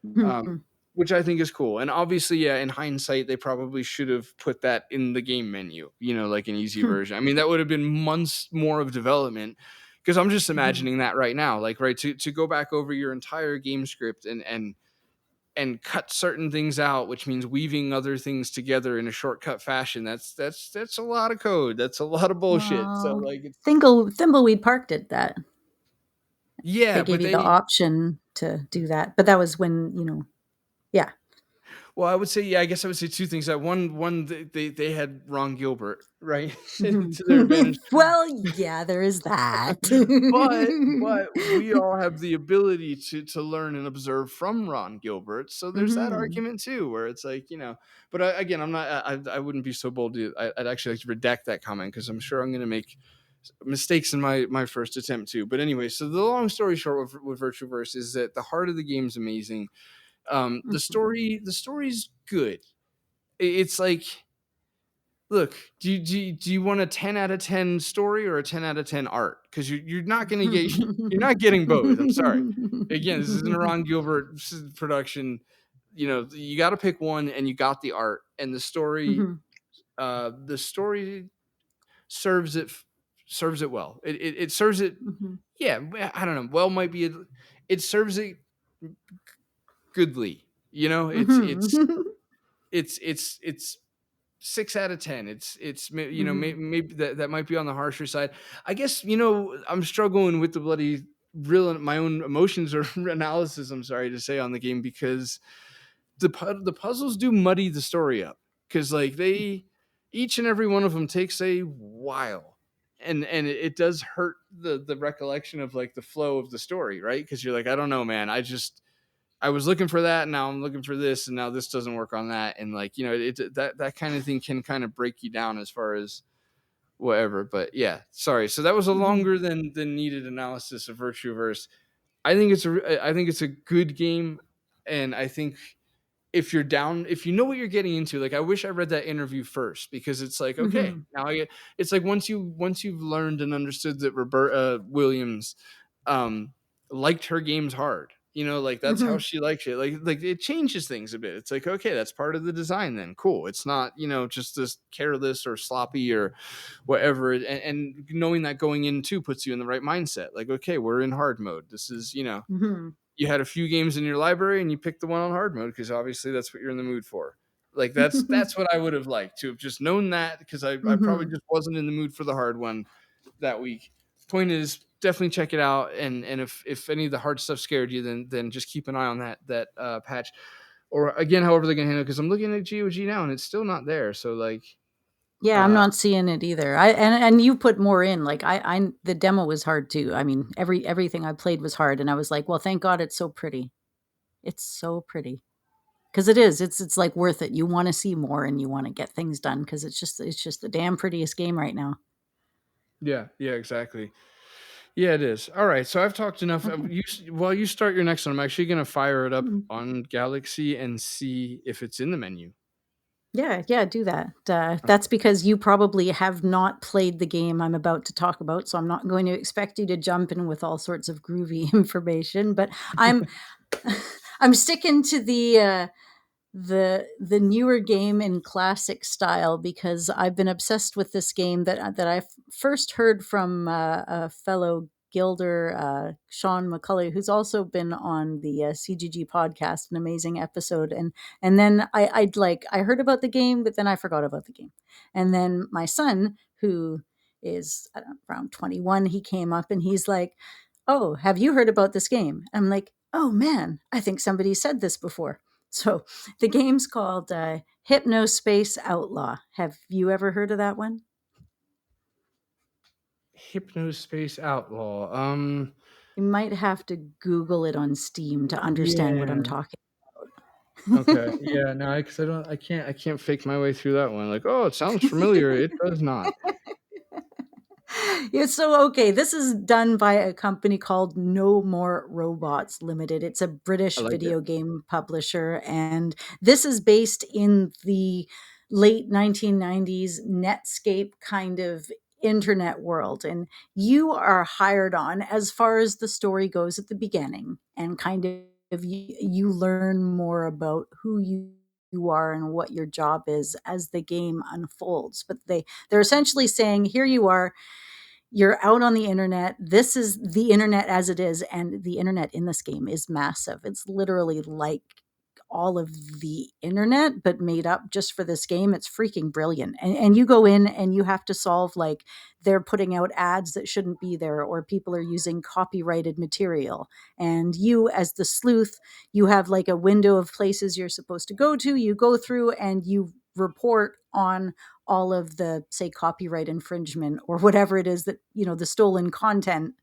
um, Mhm. which I think is cool. And obviously, yeah, in hindsight, they probably should have put that in the game menu. Like an easy Mhm. version. I mean, that would have been months more of development. Because I'm just Mhm. imagining that right now, like, right, to go back over your entire game script and cut certain things out, which means weaving other things together in a shortcut fashion. That's a lot of code. That's a lot of bullshit. So Well, like, it's Thimbleweed Park did that. They yeah, gave but you the they option to do that, but that was when, yeah. well, I would say, yeah, I guess I would say two things. That one they had Ron Gilbert, right, Mhm. to their advantage. Well, yeah, there is that. But we all have the ability to learn and observe from Ron Gilbert. So there's that Mhm. argument too, where it's like, But again, I'm not. I wouldn't be so bold to. I'd actually like to redact that comment because I'm sure I'm going to make mistakes in my first attempt too. But anyway, so the long story short with Virtuaverse is that the heart of the game's amazing. Mhm. The story's good. It's like, look, do you want a 10 out of 10 story or a 10 out of 10 art? Because you're not going to get you're not getting both. I'm sorry. Again, this isn't a Ron Gilbert production. You got to pick one, and you got the art and the story. Mhm. The story serves it serves it well. It serves it. Mhm. Yeah, I don't know. Well, might be it serves it goodly. Mhm. It's 6 out of 10. Mhm. Maybe that might be on the harsher side. I guess I'm struggling with the bloody real my own emotions or analysis. I'm sorry to say on the game because the puzzles do muddy the story up because like they each and every one of them takes a while. And it does hurt the recollection of like the flow of the story, right? Because you're like, I don't know, man. I was looking for that, and now I'm looking for this, and now this doesn't work on that, and like that kind of thing can kind of break you down as far as whatever. But yeah, sorry. So that was a Mhm. longer than needed analysis of Virtueverse. I think it's a good game, and I think if you're down, if you know what you're getting into, like I wish I read that interview first because it's like, okay, Mhm. now it's like once you've learned and understood that Roberta Williams um liked her games hard, like that's how Mhm. she likes it. Like it changes things a bit. It's like, okay, that's part of the design then. Cool. It's not, just this careless or sloppy or whatever. And knowing that going in too puts you in the right mindset. Like, okay, we're in hard mode. This is, Mhm. you had a few games in your library and you picked the one on hard mode because obviously that's what you're in the mood for. Like that's what I would have liked to have just known that because I probably Mhm. just wasn't in the mood for the hard one that week. Point is, definitely check it out, and if any of the hard stuff scared you, then just keep an eye on that patch, or again, however they're gonna handle it. Because I'm looking at GOG now and it's still not there. So like, Yeah, I'm uh, not seeing it either. And you put more in. Like I the demo was hard too. I mean, everything I played was hard, and I was like, well, thank God it's so pretty. It's so pretty. Because it is. It's like worth it. You want to see more and you want to get things done because it's just the damn prettiest game right now. yeah, exactly. Yeah, it is. All right, so I've talked enough. Okay. While you start your next one, I'm actually gonna fire it up Mhm. on Galaxy and see if it's in the menu. Yeah, yeah, do that. That's Okay. because you probably have not played the game I'm about to talk about, so I'm not going to expect you to jump in with all sorts of groovy information. But I'm I'm sticking to the newer game in classic style because I've been obsessed with this game that I first heard from a fellow Guilder, Sean McCulley, who's also been on the CGG podcast, an amazing episode. And then I heard about the game, but then I forgot about the game. And then my son, who is around 21, he came up and he's like, "Oh, have you heard about this game?" I'm like, "Oh man, I think somebody said this before." So the game's called Hypnospace Outlaw. Have you ever heard of that one? Hypnospace Outlaw. You might have to Google it on Steam to understand what I'm Yeah. talking Okay. about. Yeah. No, because I can't fake my way through that one. Like, oh, it sounds familiar. It does not. Yeah, so okay, this is done by a company called No More Robots Limited. It's a I British like it. video game publisher, and this is based in the late 1990s Netscape kind of internet world. And you are hired on as far as the story goes at the beginning, and kind of you learn more about who you are and what your job is as the game unfolds. But they're essentially saying, here you are, you're out on the internet. This is the internet as it is. And the internet in this game is massive. It's literally like all of the internet, but made up just for this game. It's freaking brilliant. And you go in and you have to solve, like, they're putting out ads that shouldn't be there, or people are using copyrighted material. And you, as the sleuth, you have like a window of places you're supposed to go to. You go through and you report on all of the, say, copyright infringement or whatever it is that, the stolen content,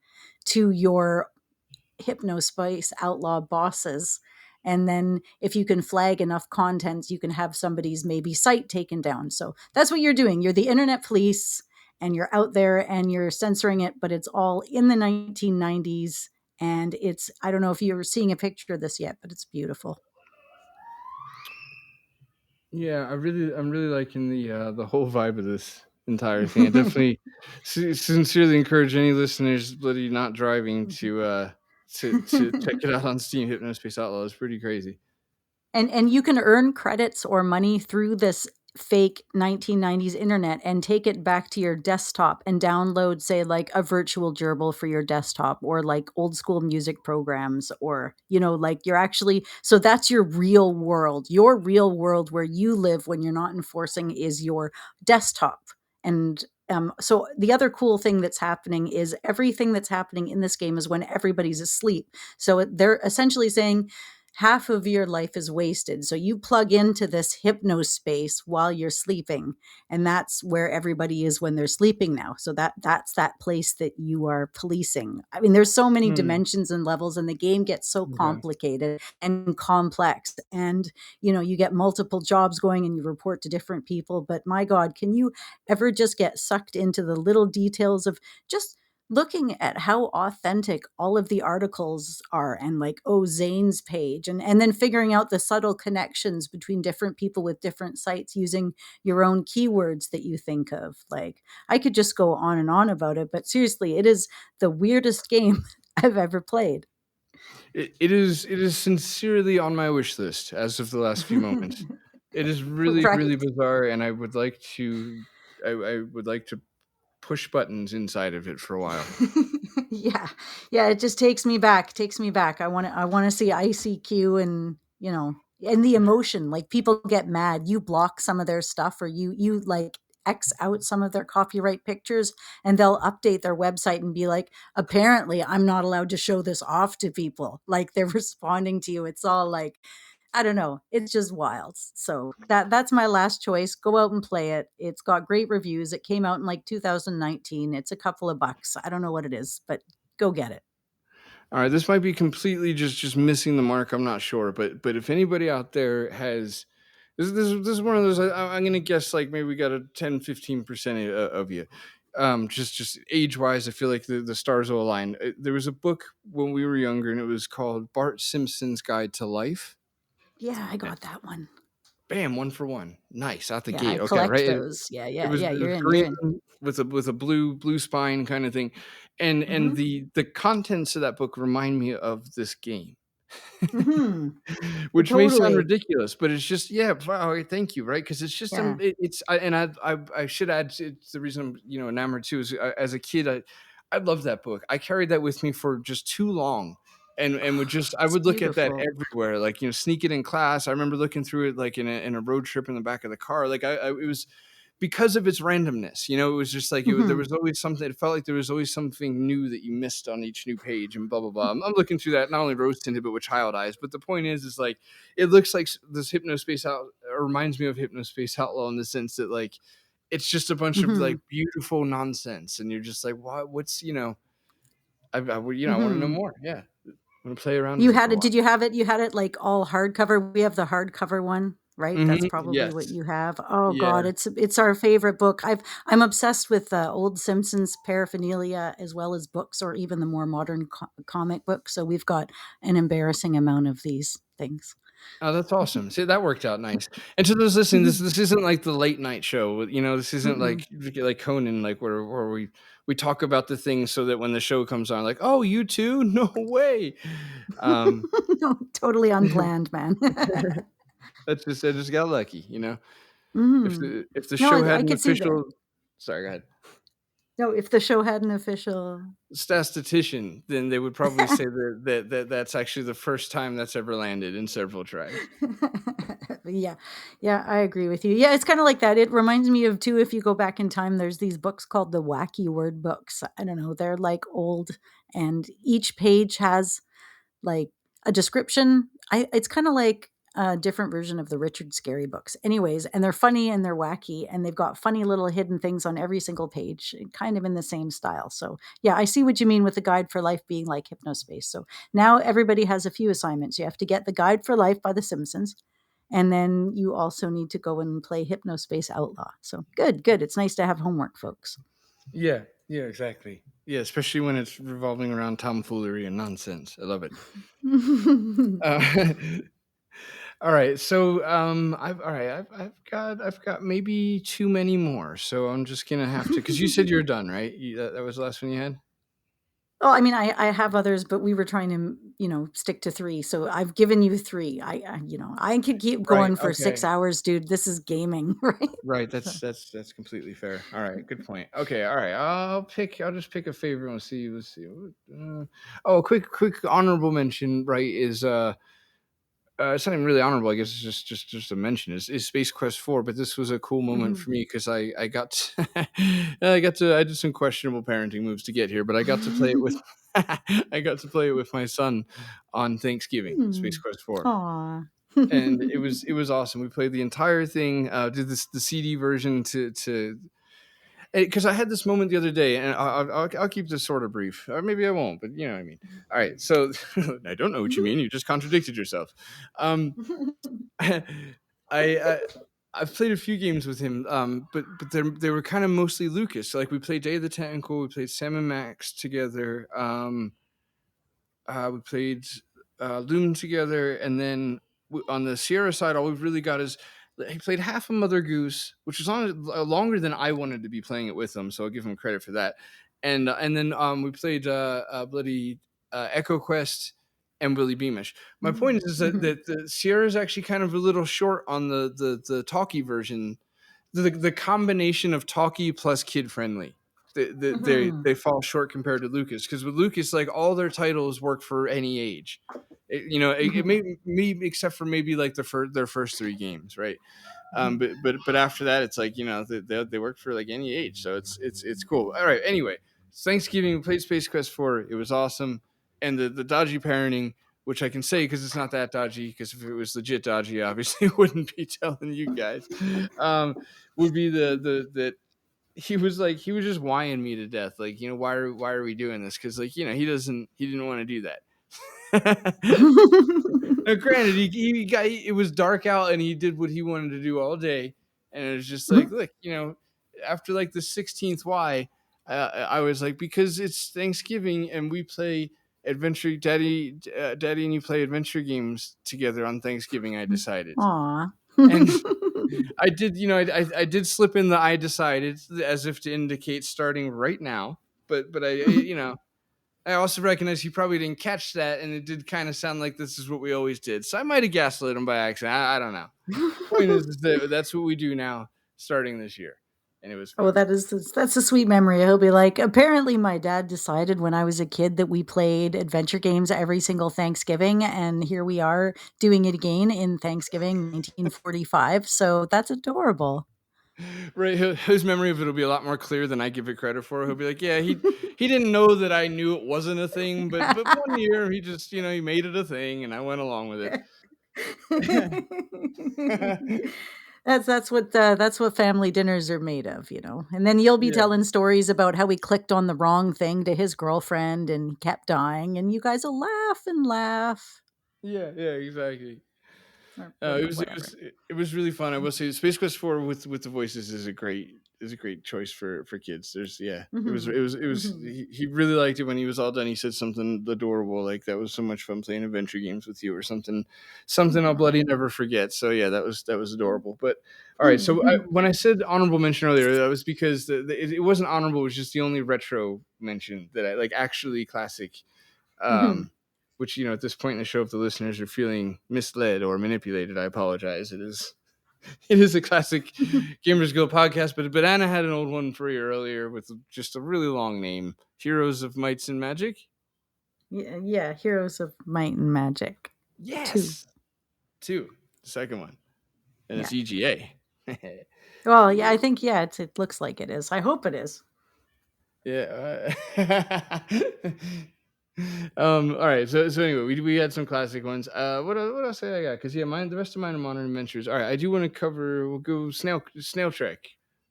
to your Hypnospace Outlaw bosses. And then if you can flag enough content, you can have somebody's maybe site taken down. So that's what you're doing. You're the internet police, and you're out there and you're censoring it, but it's all in the 1990s. And I don't know if you're seeing a picture of this yet, but it's beautiful. Yeah, I'm really liking the whole vibe of this entire thing. I definitely sincerely encourage any listeners, bloody not driving, to check it out on Steam. Hypnospace Outlaw is pretty crazy. And you can earn credits or money through this fake 1990s internet and take it back to your desktop and download, say, like a virtual gerbil for your desktop, or like old school music programs, or, like you're actually, so that's your real world. Your real world where you live when you're not enforcing is your desktop. And so the other cool thing that's happening is everything that's happening in this game is when everybody's asleep. So they're essentially saying, half of your life is wasted. So you plug into this hypnospace while you're sleeping, and that's where everybody is when they're sleeping now. So that's that place that you are policing. I mean, there's so many dimensions and levels, and the game gets so complicated and complex. And, you get multiple jobs going and you report to different people. But my God, can you ever just get sucked into the little details of just looking at how authentic all of the articles are, and like, Zane's page, and then figuring out the subtle connections between different people with different sites using your own keywords that you think of. Like, I could just go on and on about it, but seriously, it is the weirdest game I've ever played. It is sincerely on my wish list as of the last few moments. It is really, Right. really bizarre, and I would like to push buttons inside of it for a while. Yeah, it just takes me back. I want to see ICQ, and and the emotion. Like, people get mad, you block some of their stuff, or you like X out some of their copyright pictures, and they'll update their website and be like, apparently I'm not allowed to show this off to people. Like, they're responding to you. It's all like, I don't know. It's just wild. So that's my last choice. Go out and play it. It's got great reviews. It came out in like 2019. It's a couple of bucks. I don't know what it is, but go get it. All right, this might be completely just missing the mark. I'm not sure, but if anybody out there has this is one of those, I'm gonna guess, like, maybe we got a 10-15% of you. Just age wise, I feel like the stars will align. There was a book when we were younger, and it was called Bart Simpson's Guide to Life. Yeah, I got that one. Bam, 1 for 1. Nice out the Yeah, I gate. Okay, collect right. those. Yeah, It was you're in. green You're in. with a blue spine kind of thing, and the contents of that book remind me of this game. Mm-hmm. Which may sound Totally. ridiculous, but it's just, yeah. Wow, thank you, right? Because it's just Yeah. I should add, it's the reason I'm enamored too. Is as a kid, I love that book. I carried that with me for just too long. And would just I It's would look at that beautiful. everywhere, like, sneak it in class. I remember looking through it like in a road trip in the back of the car. Like it was because of its randomness. It was just like there Mhm. was always something. It felt like there was always something new that you missed on each new page, and blah blah blah. I'm looking through that not only rose tinted but with child eyes. But the point is like it looks like this Hypnospace out reminds me of Hypnospace Outlaw in the sense that like it's just a bunch of like Mhm. beautiful nonsense, and you're just like, what? I want to know Mhm. more. Yeah, I want to play around You with it had for a it while. did you have it you had it, like, all hardcover? We have the hardcover one, right? That's probably what Yes. you have. Oh god, Yeah. it's our favorite book. I'm obsessed with, old Simpsons paraphernalia as well as books or even the more modern comic books, so we've got an embarrassing amount of these things. Oh, that's awesome. See, that worked out nice. And to those listening, this isn't like the late night show. This isn't Mm-mm. like Conan, like where we talk about the things so that when the show comes on, like, oh, you too? No way. Um, No, totally unplanned, man. I just got lucky. Mhm. If the No, show had I an could see that. official, sorry, go ahead, No, if the show had an official statistician, then they would probably say that's actually the first time that's ever landed in several tries. Yeah. Yeah, I agree with you. Yeah, it's kinda like that. It reminds me of too, if you go back in time, there's these books called the Wacky Word Books. I don't know, they're, like, old, and each page has, like, a description. It's kinda like a different version of the Richard Scarry books. Anyways, and they're funny and they're wacky, and they've got funny little hidden things on every single page, kind of in the same style. So, yeah, I see what you mean with the Guide for Life being like Hypnospace. So, now everybody has a few assignments. You have to get the Guide for Life by The Simpsons, and then you also need to go and play Hypnospace Outlaw. So, good, good. It's nice to have homework, folks. Yeah, yeah, exactly. Yeah, especially when it's revolving around tomfoolery and nonsense. I love it. Uh, all right, so I've got maybe too many more, so I'm just gonna have to because you said you're done, right? That was the last one you had. Oh, I mean, I have others, but we were trying to, stick to 3. So I've given you 3. I could keep Right. going for 6 Okay. hours, dude. This is gaming, right? Right. So That's completely fair. All right. Good point. Okay. All right. I'll just pick a favorite. Let's see. Let's see. Oh, quick honorable mention. Right is it's not even really honorable. I guess it's just a mention. Is Space Quest 4? But this was a cool moment mhm. for me because I got I did some questionable parenting moves to get here, but I got to play it with I got to play it with my son on Thanksgiving. Space Hmm. Quest 4. Aw. And it was awesome. We played the entire thing. Did the CD version to because I had this moment the other day, and I'll keep this sort of brief, or maybe I won't, but you know what I mean. All right, so I don't know what you mean. You just contradicted yourself. Um, I, I I've played a few games with him, but they were kind of mostly Lucas. So like we played Day of the Tentacle, we played Sam and Max together. We played Loom together, and then on the Sierra side, all we've really got is he played half of Mother Goose, which is longer than I wanted to be playing it with him, so I'll give him credit for that. And then we played bloody Echo Quest and Willy Beamish. My point is that the Sierra is actually kind of a little short on the talkie version. The combination of talkie plus kid friendly, they fall short compared to Lucas, because with Lucas, like, all their titles work for any age. It may me except for maybe like their first 3 games, right? But after that, it's like, they work for like any age, so it's cool. All right, anyway, Thanksgiving we played Space Quest 4. It was awesome, and the dodgy parenting, which I can say because it's not that dodgy, because if it was legit dodgy, obviously I wouldn't be telling you guys. um would be the that he was just whining me to death, like, why are we doing this, because, like, he didn't want to do that. Now, granted, it was dark out, and he did what he wanted to do all day, and it was just like, look, after like the 16th why, I was like, because it's Thanksgiving and we play adventure, daddy and you play adventure games together on Thanksgiving, I decided. Aw. And I did, I did slip in the I decided, as if to indicate starting right now, but I also recognize he probably didn't catch that, and it did kind of sound like this is what we always did. So I might have gaslit him by accident. I don't know. Point is that that's what we do now, starting this year. and it was Oh, fun. that's a sweet memory. He'll be like, apparently my dad decided when I was a kid that we played adventure games every single Thanksgiving, and here we are doing it again in Thanksgiving 1945. So that's adorable. Right, his memory of it will be a lot more clear than I give it credit for. He'll be like, "Yeah, he didn't know that I knew it wasn't a thing, but one year he just he made it a thing, and I went along with it." That's what family dinners are made of, you know. And then you'll be Yeah, telling stories about how he clicked on the wrong thing to his girlfriend and he kept dying, and you guys will laugh and laugh. yeah, exactly. Or It was whatever. it was really fun. I will say, Space Quest 4 with the voices is a great choice for kids. There's Hmm. it was Hmm. he really liked it when he was all done. He said something adorable like that was so much fun playing adventure games with you or something I'll Aw. bloody never forget. So yeah, that was adorable. But all right, so Mhm. when I said honorable mention earlier, that was because it wasn't honorable. It was just the only retro mention that I like actually classic. Mhm. Um, which at this point in the show, if the listeners are feeling misled or manipulated, I apologize. It is a classic Gamers Guild podcast, but Anna had an old one for you earlier with just a really long name: Heroes of Mights and Magic. Yeah, yeah, Heroes of Might and Magic 2. Yes, two, the second one, and Yeah. it's EGA. Well, yeah, Yeah. I think it looks like it is. I hope it is. Yeah. All right. So anyway, we had some classic ones. What else I got? Because the rest of mine are modern adventures. All right, I do want to cover. We'll go Snail Trek.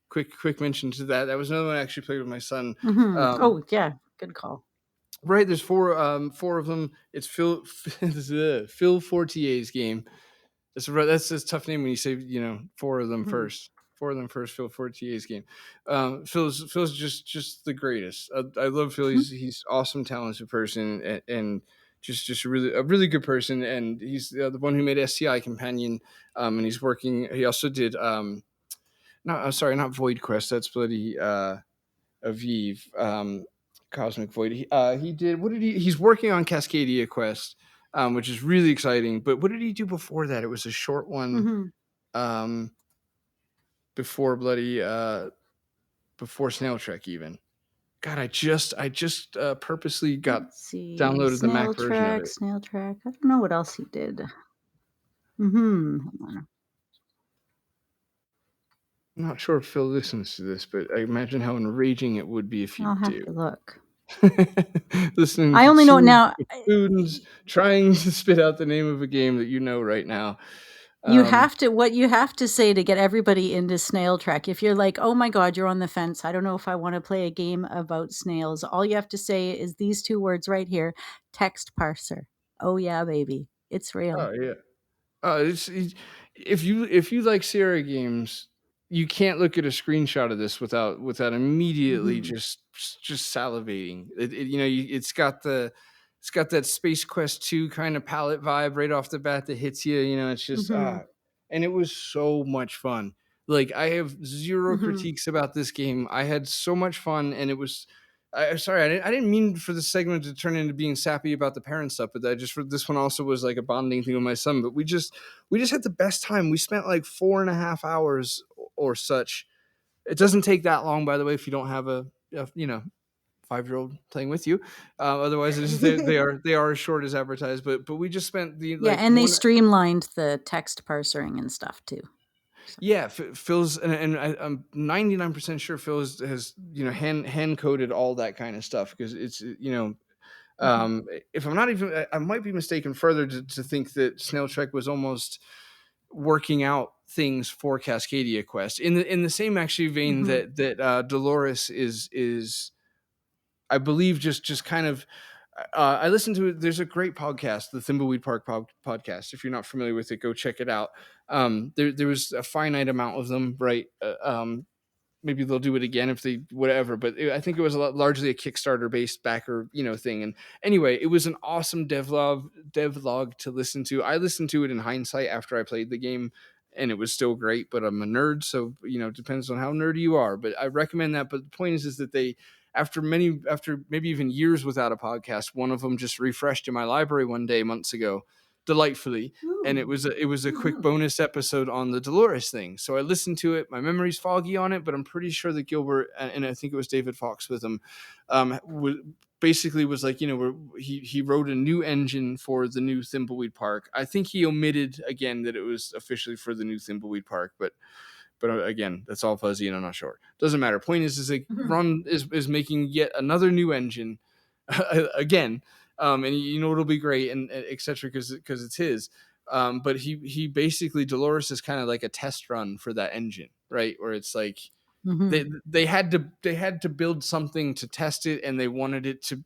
Quick mention to that. That was another one I actually played with my son. Mhm. Um, Oh, yeah, good call. right. There's four of them. It's Phil Fortier's game. That's a tough name when you say four of them Mhm. first. Four of them first. Phil Fortier's game. Phil's just the greatest. I love Phil. Mhm. He's awesome, talented person, and just a really good person. And he's the one who made SCI Companion. And he's working. He also did not Void Quest. That's bloody Aviv. Cosmic Void. He did. What did he? He's working on Cascadia Quest. Which is really exciting. But what did he do before that? It was a short one Mhm. um, before bloody before Snail Trek even. God, I just purposely got Let's see. downloaded the Mac version of it. Snail Track. I don't know what else he did. Mhm. I'm not sure if Phil listens to this, but I imagine how enraging it would be if you I'll have do. to look. Listening I to only know two now. buffoons trying to spit out the name of a game that you know right now. You Um, have to what you have to say to get everybody into Snail Track. If you're like, "Oh my god, you're on the fence. I don't know if I want to play a game about snails." All you have to say is these two words right here, text parser. Oh yeah, baby. It's real. oh yeah. If you like Sierra games, you can't look at a screenshot of this without immediately Mhm. just salivating. It's got that Space Quest 2 kind of palette vibe right off the bat that hits you. It's just Mhm. and it was so much fun. Like I have zero Mhm. critiques about this game. I had so much fun, and it was. Sorry, I didn't mean for the segment to turn into being sappy about the parent stuff, but this one also was like a bonding thing with my son. But we just had the best time. We spent like 4.5 hours or such. It doesn't take that long, by the way, if you don't have a 5-year-old playing with you. Otherwise, they are as short as advertised. But we just spent the Yeah, like and they one. streamlined the text parsing and stuff too. So. Yeah, Phil's and I'm 99% sure Phil has hand coded all that kind of stuff because it's Mhm. if I'm not even I might be mistaken further to think that Snail Trek was almost working out things for Cascadia Quest in the same actually vein Mhm. that Dolores is I believe just kind of I listened to it. There's a great podcast, the Thimbleweed Park podcast. If you're not familiar with it, go check it out. There was a finite amount of them, right? Maybe they'll do it again if they whatever. But I think it was largely a Kickstarter based backer thing. And anyway, it was an awesome devlog to listen to. I listened to it in hindsight after I played the game, and it was still great. But I'm a nerd, so it depends on how nerdy you are. But I recommend that. But the point is that they after maybe even years without a podcast, one of them just refreshed in my library one day months ago delightfully. And it was a quick bonus episode on the Dolores thing. So I listened to it. My memory's foggy on it, but I'm pretty sure that Gilbert, and I think it was David Fox with him, basically was like, he wrote a new engine for the new Thimbleweed Park. I think he omitted again that it was officially for the new Thimbleweed Park, but again, that's all fuzzy and I'm not sure. Doesn't matter. Point is like Ron is making yet another new engine again, and it'll be great and etc. because it's his. But he basically, Dolores is kind of like a test run for that engine, right? Where it's like they had to build something to test it, and they wanted it to,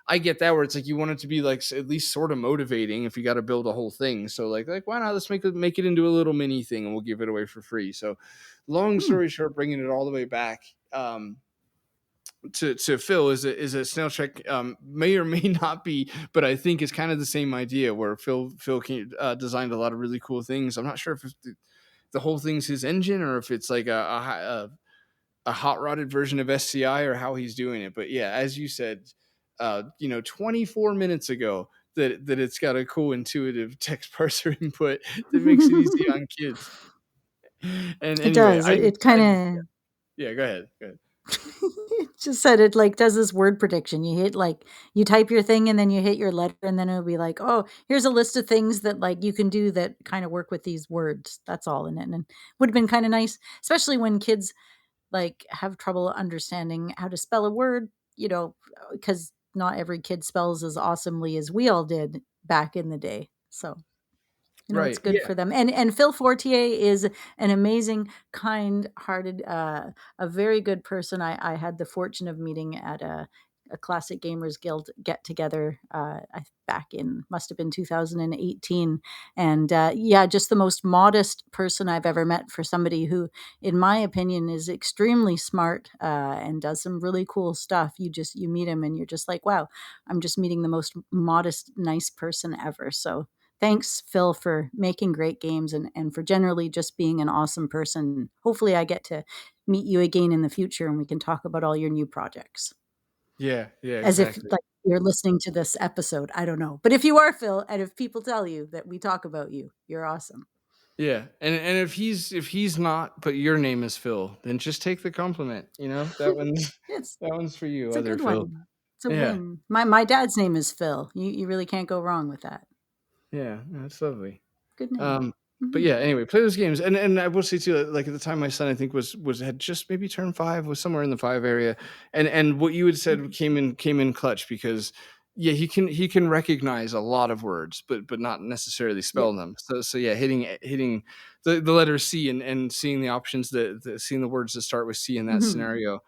I get that, where it's like you want it to be like at least sort of motivating if you got to build a whole thing. So like why not, let's make it into a little mini thing and we'll give it away for free. So long story short, bringing it all the way back to Phil is a Snail Trek, may or may not be, but I think it's kind of the same idea where Phil designed a lot of really cool things. I'm not sure if the whole thing's his engine or if it's like a hot rodded version of SCI or how he's doing it. But yeah, as you said, 24 minutes ago, that it's got a cool intuitive text parser input that makes it easy on kids. And it does. It kind of. Yeah, go ahead. It just said it like does this word prediction. You hit like you type your thing and then you hit your letter and then it'll be like, oh, here's a list of things that like you can do that kind of work with these words. That's all in it. And it would have been kind of nice, especially when kids like have trouble understanding how to spell a word, because not every kid spells as awesomely as we all did back in the day. So it's good for them. And Phil Fortier is an amazing, kind-hearted, a very good person. I had the fortune of meeting at a Classic Gamers Guild get together back in, must have been 2018. And just the most modest person I've ever met for somebody who, in my opinion, is extremely smart and does some really cool stuff. You meet him and you're just like, wow, I'm just meeting the most modest, nice person ever. So thanks, Phil, for making great games and for generally just being an awesome person. Hopefully I get to meet you again in the future and we can talk about all your new projects. Yeah, As exactly. if like you're listening to this episode. I don't know. But if you are, Phil, and if people tell you that we talk about you, you're awesome. Yeah. And if he's not, but your name is Phil, then just take the compliment. That one's for you, it's other a good Phil. One. It's a win. My dad's name is Phil. You really can't go wrong with that. Yeah, that's lovely. Good name. But yeah, anyway, play those games, and I will say too, like at the time, my son I think was had just maybe turned 5, was somewhere in the 5 area, and what you had said came in clutch, because yeah, he can recognize a lot of words, but not necessarily spell them. So yeah, hitting the letter C and seeing the options seeing the words that start with C in that scenario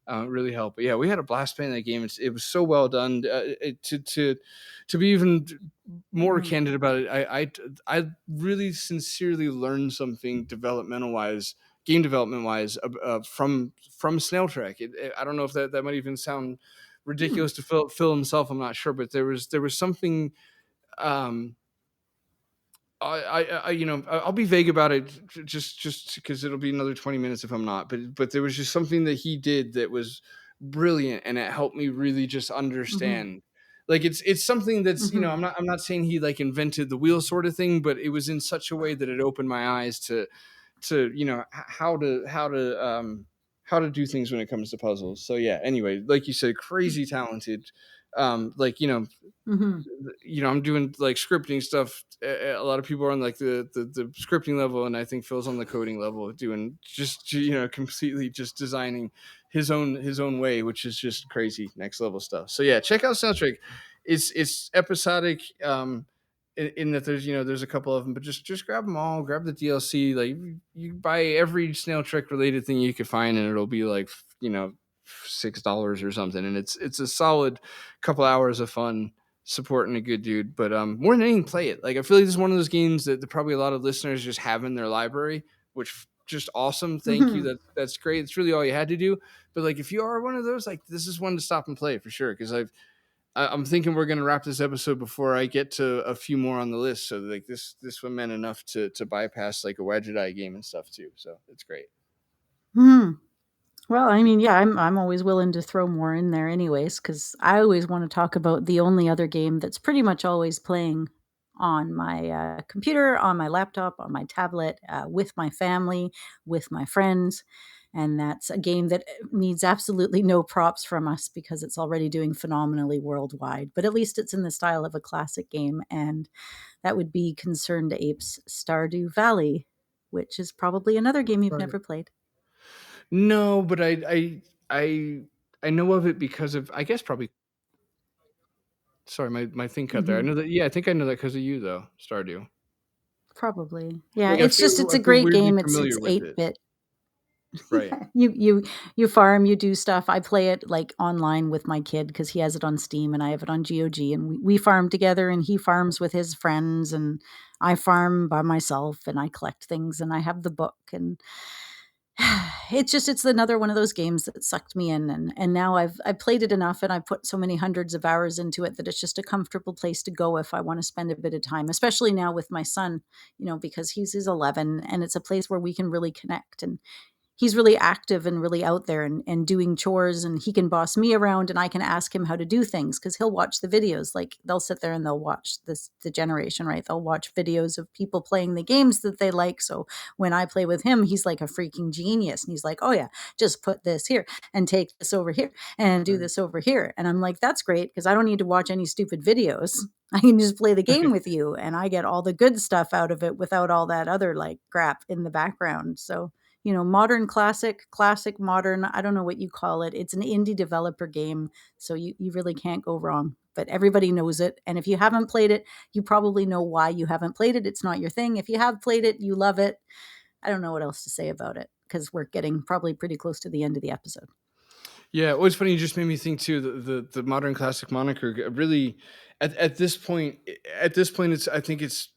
really helped. But yeah, we had a blast playing that game. It was so well done. To be even more candid about it, I really sincerely learned something game development wise from Snail Trek. I don't know if that might even sound ridiculous to Phil himself. I'm not sure, but there was something. I'll be vague about it just because it'll be another 20 minutes if I'm not. But there was just something that he did that was brilliant, and it helped me really just understand. Like it's something that's I'm not saying he like invented the wheel sort of thing, but it was in such a way that it opened my eyes to how to do things when it comes to puzzles. So yeah, anyway, like you said, crazy talented. I'm doing like scripting stuff. A lot of people are on like the scripting level, and I think Phil's on the coding level, doing just completely just designing his own way, which is just crazy next level stuff. So yeah, check out Snail Trek. It's episodic. In that there's a couple of them, but just grab them all, grab the DLC. Like you buy every Snail Trek related thing you could find, and it'll be like $6 or something, and it's a solid couple hours of fun supporting a good dude. But more than anything, play it. Like I feel like this is one of those games that probably a lot of listeners just have in their library, which just awesome. Thank you. That's great. It's really all you had to do. But like if you are one of those, like this is one to stop and play for sure, because I'm thinking we're going to wrap this episode before I get to a few more on the list. So like this one meant enough to bypass like a Wedge-Eye game and stuff too. So it's great. Well, I mean, yeah, I'm always willing to throw more in there anyways, because I always want to talk about the only other game that's pretty much always playing on my computer, on my laptop, on my tablet, with my family, with my friends. And that's a game that needs absolutely no props from us because it's already doing phenomenally worldwide. But at least it's in the style of a classic game. And that would be Concerned Apes Stardew Valley, which is probably another game you've Right. never played. No, but I know of it because of, I guess, probably. Sorry, my thing cut there. I know that. Yeah, I think I know that because of you, though. Stardew. Probably. Yeah, Like, it's I a feel great weirdly game. It's familiar with it. 8-bit. Right. You farm, you do stuff. I play it like online with my kid because he has it on Steam and I have it on GOG, and we farm together, and he farms with his friends, and I farm by myself, and I collect things, and I have the book, and it's another one of those games that sucked me in, and now I've played it enough, and I put so many hundreds of hours into it that it's just a comfortable place to go if I want to spend a bit of time, especially now with my son, because he's 11, and it's a place where we can really connect, and he's really active and really out there and doing chores, and he can boss me around, and I can ask him how to do things because he'll watch the videos. Like, they'll sit there and they'll watch the generation, right? They'll watch videos of people playing the games that they like. So when I play with him, he's like a freaking genius. And he's like, oh yeah, just put this here and take this over here and do this over here. And I'm like, that's great because I don't need to watch any stupid videos. I can just play the game with you, and I get all the good stuff out of it without all that other like crap in the background. So modern classic, modern, I don't know what you call it. It's an indie developer game, so you really can't go wrong. But everybody knows it. And if you haven't played it, you probably know why you haven't played it. It's not your thing. If you have played it, you love it. I don't know what else to say about it because we're getting probably pretty close to the end of the episode. Yeah, well, it's funny. You just made me think too. The modern classic moniker really, at this point, it's, I think it's,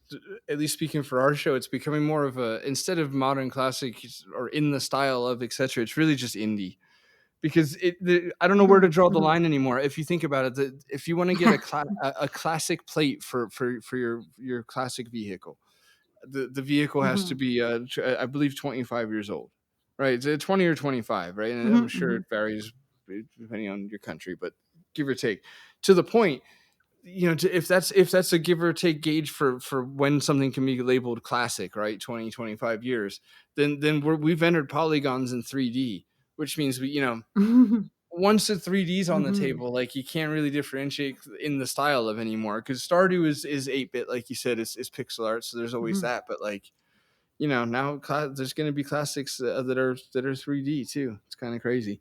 at least speaking for our show, it's becoming more of a, instead of modern classic or in the style of etc. It's really just indie, because I don't know where to draw the line anymore. If you think about it, if you want to get a classic plate for your classic vehicle, the vehicle has to be I believe 25 years old, right? It's 20 or 25, right? And I'm sure it varies depending on your country, but give or take, to the point, if that's a give or take gauge for when something can be labeled classic, right? 20, 25 years, then we've entered polygons in 3D, which means once the 3D's on the table, like, you can't really differentiate in the style of anymore, because Stardew is 8-bit, like you said, is pixel art, so there's always that. But like, now there's going to be classics that are 3D too. It's kind of crazy.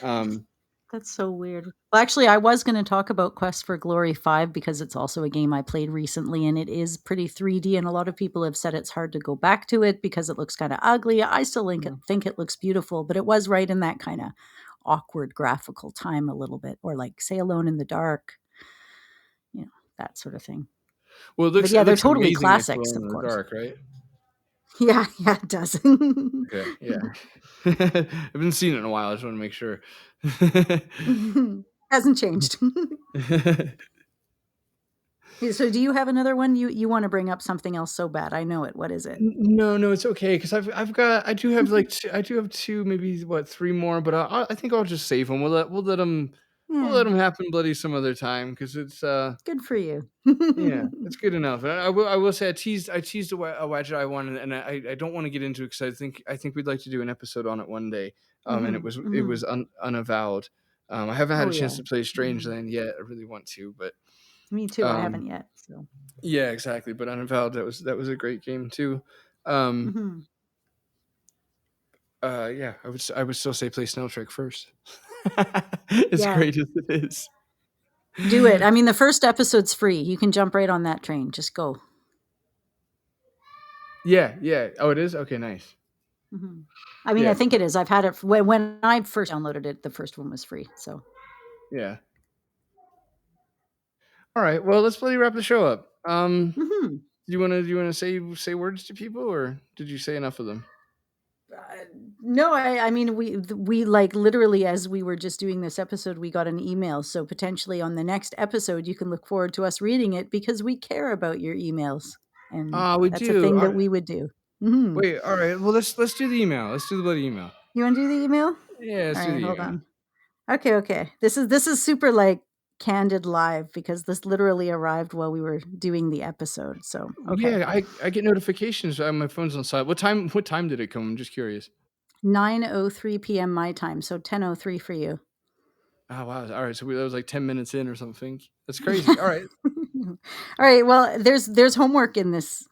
That's so weird. Well, actually, I was going to talk about Quest for Glory 5 because it's also a game I played recently, and it is pretty 3D, and a lot of people have said it's hard to go back to it because it looks kind of ugly. I still think it looks beautiful, but it was right in that kind of awkward graphical time a little bit, or like, say, Alone in the Dark, that sort of thing. Well, But yeah, they're totally amazing, classics, like, of in the course. dark, right? Yeah, it does. Okay, yeah. I've been seeing it in a while. I just want to make sure. Hasn't changed. So do you have another one? You want to bring up something else so bad? I know it. What is it? No, it's okay, because I do have like I do have two, maybe what, three more, but I think I'll just save them. We'll let them happen bloody some other time, because it's Good for you. yeah, it's good enough. And I will say, I teased a widget I wanted, and I don't want to get into it because I think we'd like to do an episode on it one day. And it was unavowed. I haven't had a chance to play Strangeland yet. I really want to, but Me too. I haven't yet. So yeah, exactly. But unavowed, that was a great game too. Yeah, I would still say play Snow Trek first. As great as it is. Do it. I mean, the first episode's free. You can jump right on that train. Just go. Yeah. Oh, it is? Okay, nice. I mean, I think it is. I've had it when I first downloaded it. The first one was free. So yeah. All right. Well, let's bloody wrap the show up. Do you want to say words to people, or did you say enough of them? No, I mean, we like literally, as we were just doing this episode, we got an email. So potentially on the next episode, you can look forward to us reading it because we care about your emails, and that's a thing that we would do. Wait, all right. Well, let's do the email. Let's do the bloody email. You want to do the email? Yeah, let's do the email. Hold on. Okay. This is super like candid live because this literally arrived while we were doing the episode. So, okay. Yeah, I get notifications. My phone's on silent. What time did it come? I'm just curious. 9:03 p.m. my time, so 10:03 for you. Oh wow! All right, so that was like 10 minutes in or something. That's crazy. All right. All right. Well, there's homework in this.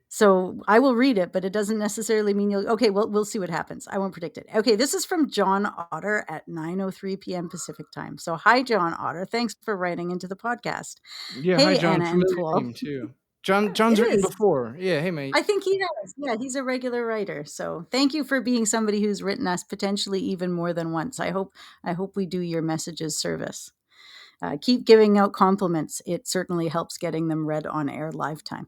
So I will read it, but it doesn't necessarily mean you'll. Okay, well, we'll see what happens. I won't predict it. Okay, this is from John Otter at 9:03 p.m. Pacific time. So hi, John Otter. Thanks for writing into the podcast. Yeah, hi Hey, John. Anna and Familiar Paul. name too. It John's written is. before. Yeah, hey mate. I think he has. Yeah, he's a regular writer. So thank you for being somebody who's written us potentially even more than once. I hope we do your messages service. Keep giving out compliments. It certainly helps getting them read on air live time.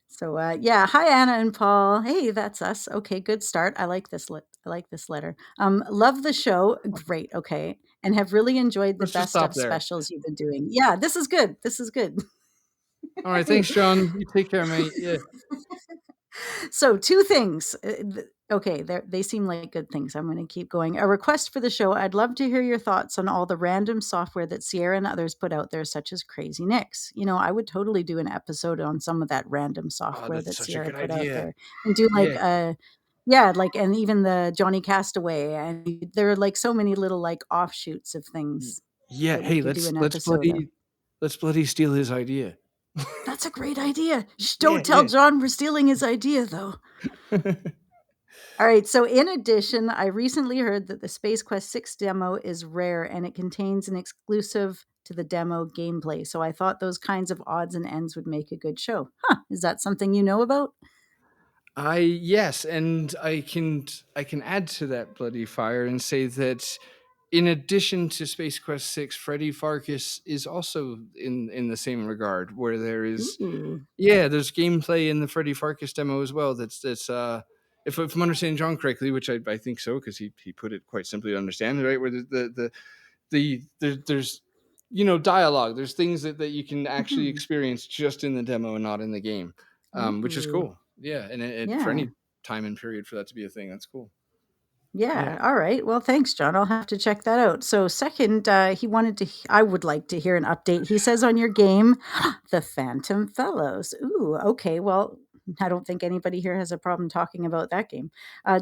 So yeah, hi Anna and Paul. Hey, that's us. Okay, good start. I like this. I like this letter. Love the show. Great. Okay, and have really enjoyed the Let's just best of stop there. specials you've been doing. Yeah, this is good. This is good. All right, thanks, John. You take care, mate. Yeah. So two things. Okay, they seem like good things. I'm going to keep going. A request for the show. I'd love to hear your thoughts on all the random software that Sierra and others put out there, such as Crazy Nix. You know, I would totally do an episode on some of that random Oh, software that's that such a Sierra good put out idea. there, and do like Yeah. yeah, like, and even the Johnny Castaway, and there are like so many little like offshoots of things Yeah. that we Hey, could do an let's episode of. bloody steal his idea. That's a great idea. Shh, Yeah, don't tell yeah. John we're stealing his idea, though. All right. So, in addition, I recently heard that the Space Quest 6 demo is rare and it contains an exclusive to the demo gameplay. So, I thought those kinds of odds and ends would make a good show. Huh. Is that something you know about? Yes, and I can add to that bloody fire and say that in addition to Space Quest 6, Freddy Farkas is also in the same regard, where there is Ooh. yeah, there's gameplay in the Freddy Farkas demo as well. That's if I'm understanding John correctly, which I think so, because he put it quite simply to understand, right? Where there's dialogue. There's things that you can actually Mhm. experience just in the demo and not in the game, which is Ooh. cool. Yeah, and for Yeah. any time and period for that to be a thing, that's cool. Yeah. Yeah. All right. Well, thanks, John. I'll have to check that out. So, second, he wanted to. I would like to hear an update. He says on your game, the Phantom Fellows. Ooh. Okay. Well, I don't think anybody here has a problem talking about that game.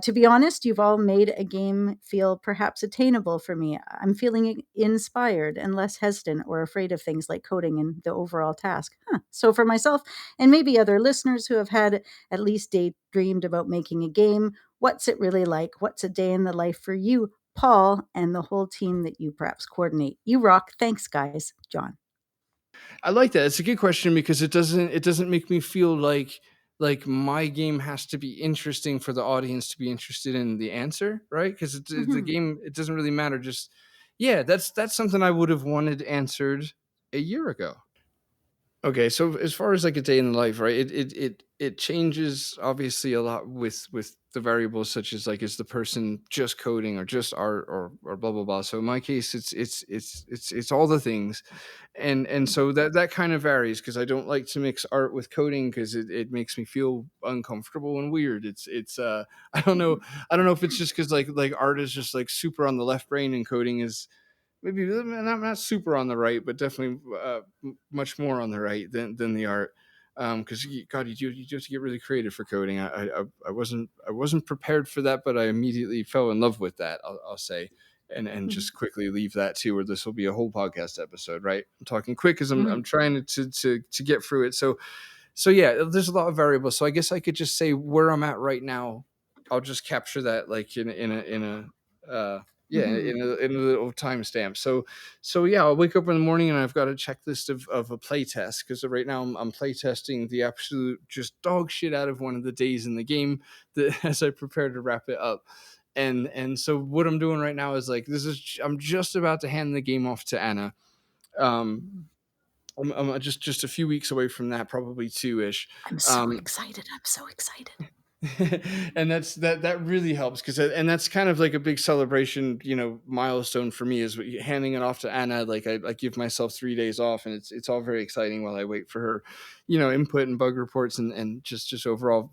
To be honest, you've all made a game feel perhaps attainable for me. I'm feeling inspired and less hesitant or afraid of things like coding and the overall task. Huh. So, for myself and maybe other listeners who have had at least daydreamed about making a game, what's it really like? What's a day in the life for you, Paul, and the whole team that you perhaps coordinate? You rock. Thanks, guys. John. I like that. It's a good question because it doesn't make me feel like my game has to be interesting for the audience to be interested in the answer, right? Because the Mhm. game, it doesn't really matter. Just yeah, that's something I would have wanted answered a year ago. Okay, so as far as like a day in the life, right? It changes obviously a lot with the variables such as like is the person just coding or just art or blah blah blah. So in my case, it's all the things, and so that kind of varies because I don't like to mix art with coding because it makes me feel uncomfortable and weird. It's I don't know if it's just because like art is just like super on the left brain and coding is maybe not super on the right, but definitely much more on the right than the art. Because God, you do have to get really creative for coding. I wasn't prepared for that, but I immediately fell in love with that. I'll say, and Mhm. just quickly leave that too, or this will be a whole podcast episode. Right, I'm talking quick because I'm Mhm. trying to get through it. So yeah, there's a lot of variables. So I guess I could just say where I'm at right now. I'll just capture that like in a yeah Mhm. in a little timestamp. So yeah, I'll wake up in the morning and I've got a checklist of a play test because right now I'm play testing the absolute just dog shit out of one of the days in the game that as I prepare to wrap it up. And so what I'm doing right now is like I'm just about to hand the game off to Anna. Um, I'm just a few weeks away from that, probably two ish. I'm so Um, excited. I'm so excited. And that really helps, because and that's kind of like a big celebration, milestone for me, is handing it off to Anna. Like I give myself 3 days off, and it's all very exciting while I wait for her, input and bug reports, and just overall,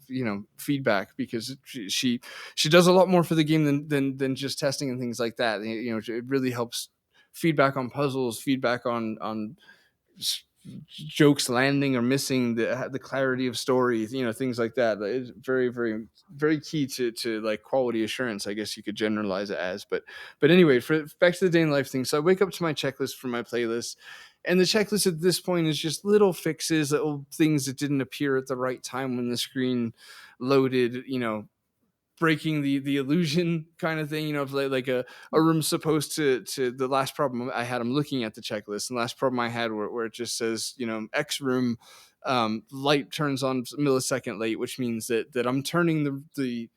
feedback, because she does a lot more for the game than just testing and things like that. It really helps feedback on puzzles, feedback on jokes landing or missing, the clarity of stories, things like that. It's very, very, very key to like quality assurance, I guess you could generalize it as. But anyway, for back to the day in life thing. So I wake up to my checklist for my playlist, and the checklist at this point is just little fixes, little things that didn't appear at the right time when the screen loaded, breaking the illusion kind of thing, of like a room supposed to the last problem I had. I'm looking at the checklist, and the last problem I had where it just says, X room, light turns on millisecond late, which means that I'm turning the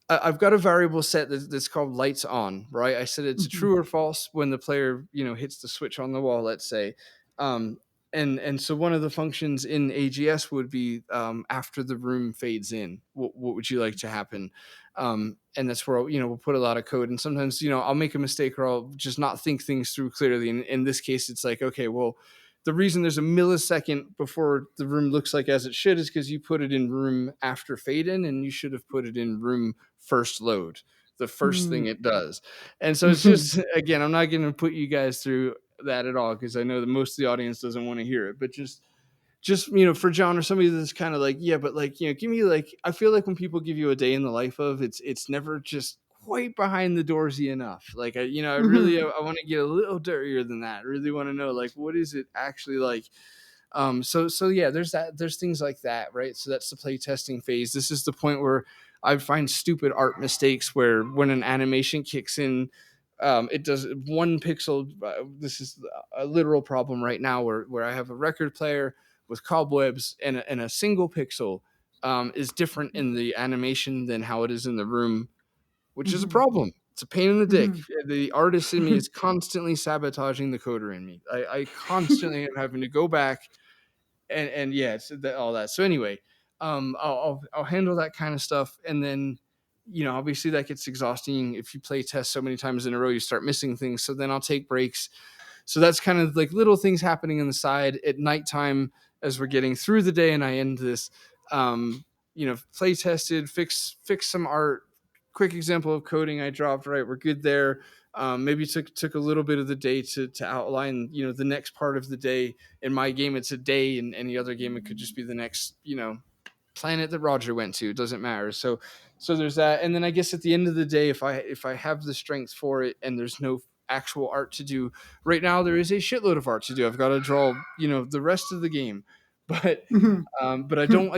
I've got a variable set that's called lights on, right? I said it's a Mhm. true or false when the player, hits the switch on the wall, let's say. Um, and so one of the functions in AGS would be, after the room fades in, what would you like to happen? And that's where, we'll put a lot of code. And sometimes, I'll make a mistake, or I'll just not think things through clearly. And in this case, it's like, okay, well, the reason there's a millisecond before the room looks like as it should is because you put it in room after fade in, and you should have put it in room first load, the first thing Mm. it does. And so it's just, again, I'm not going to put you guys through that at all, because I know that most of the audience doesn't want to hear it. But just for John, or somebody that's kind of like, yeah, but like, give me, like, I feel like when people give you a day in the life of, it's never just quite behind the doorsy enough. Like, I really, Mhm. I want to get a little dirtier than that. I really want to know, like, what is it actually like? So yeah, there's things like that, right? So that's the play testing phase. This is the point where I find stupid art mistakes, where when an animation kicks in, it does 1 pixel. This is a literal problem right now, where I have a record player with cobwebs, and a single pixel, is different in the animation than how it is in the room, which is a Mhm. problem. It's a pain in the dick. Mhm. The artist in me is constantly sabotaging the coder in me. I constantly am having to go back, and yeah, it's all that. So anyway, I'll handle that kind of stuff, and then, obviously that gets exhausting. If you play test so many times in a row, you start missing things. So then I'll take breaks. So that's kind of like little things happening on the side at nighttime, as we're getting through the day, and I end this. Play tested, fix some art. Quick example of coding I dropped. Right, we're good there. Maybe took a little bit of the day to outline, the next part of the day. In my game, it's a day. In any other game, it could just be the next, planet that Roger went to. It doesn't matter. So there's that. And then I guess at the end of the day, if I have the strength for it, and there's no actual art to do right now, there is a shitload of art to do. I've got to draw, the rest of the game. but Mhm. but I don't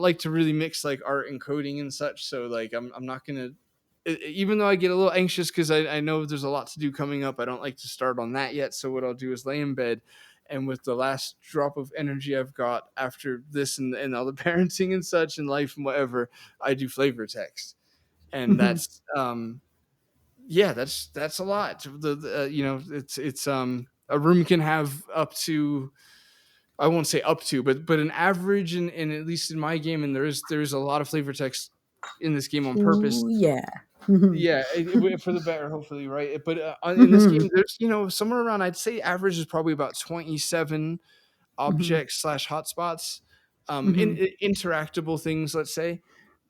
like to really mix like art and coding and such. So like, I'm not gonna, even though I get a little anxious, because I know there's a lot to do coming up, I don't like to start on that yet. So what I'll do is lay in bed, and with the last drop of energy I've got after this, and all the parenting and such and life and whatever, I do flavor text. And Mhm. that's, yeah, that's a lot. It's a room can have up to, I won't say up to, but an average, in at least in my game, and there's a lot of flavor text in this game on purpose. Ooh, yeah. Mhm. Yeah, for the better, hopefully, right? But in this game, Mhm. there's, somewhere around, I'd say average is probably about 27 Mhm. objects slash hotspots, Mhm. interactable things, let's say.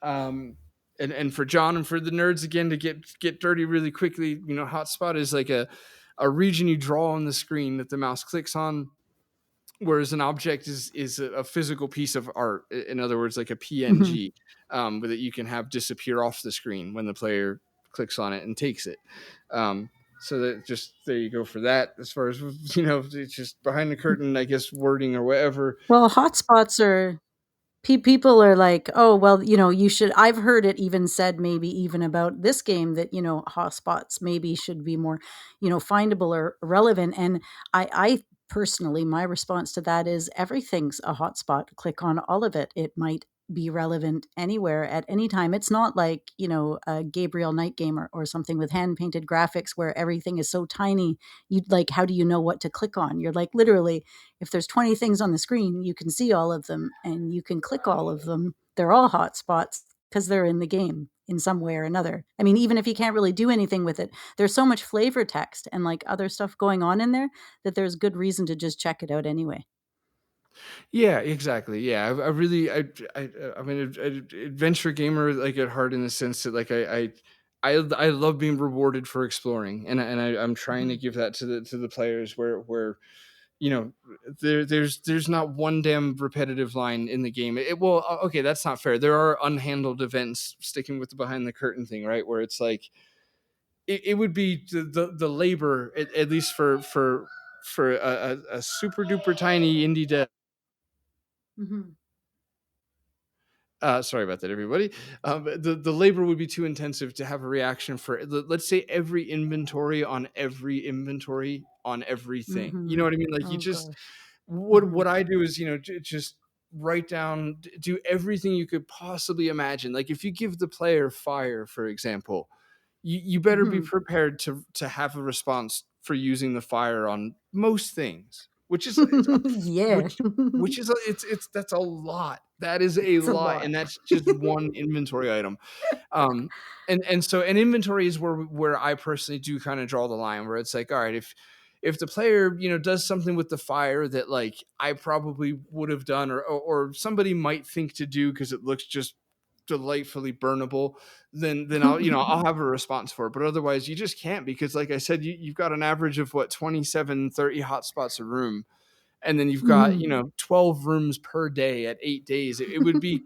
Um, and for John and for the nerds, again, to get dirty really quickly, hotspot is like a region you draw on the screen that the mouse clicks on, whereas an object is a physical piece of art. In other words, like a Mhm. PNG, that you can have disappear off the screen when the player clicks on it and takes it. So that, just there you go for that. As far as, it's just behind the curtain, I guess, wording or whatever. Well, hotspots are people are like, "Oh, well, you should." I've heard it even said, maybe even about this game, that, hotspots maybe should be more, findable or relevant. And I personally, my response to that is everything's a hotspot. Click on all of it. It might be relevant anywhere at any time. It's not like, a Gabriel Knight game, or something with hand painted graphics where everything is so tiny. You like, how do you know what to click on? You're like, literally, if there's 20 things on the screen, you can see all of them and you can click all of them. They're all hotspots. because they're in the game in some way or another. I mean, even if you can't really do anything with it, there's so much flavor text and like other stuff going on in there that there's good reason to just check it out anyway. Yeah, exactly. Yeah, I really, I'm an adventure gamer, like at heart, in the sense that like I love being rewarded for exploring, I'm trying to Mhm. give that to the players where you know there's not one damn repetitive line in the game. Well, okay, that's not fair. There are unhandled events, sticking with the behind the curtain thing, right? Where it's like it would be the labor, at least for a super duper tiny indie dev. Mhm. Sorry about that, everybody. The labor would be too intensive to have a reaction for, let's say, every inventory on everything. You know Mhm. what I mean? Like, you Oh just, gosh. what Mhm. I do is, just write down, do everything you could possibly imagine. Like, if you give the player fire, for example, you better be Mhm. prepared to have a response for using the fire on most things, which is it's Yeah. which is it's that's a lot. That is a It's a lot, lot. and that's just one inventory item. Um, and so an inventory is where I personally do kind of draw the line, where it's like, all right, if the player does something with the fire that like I probably would have done, or somebody might think to do because it looks just delightfully burnable, then I'll have a response for it. But otherwise you just can't, because like I said, you've got an average of what, 27-30 hotspots a room, and then you've got Mhm. 12 rooms per day at 8 days. It would be,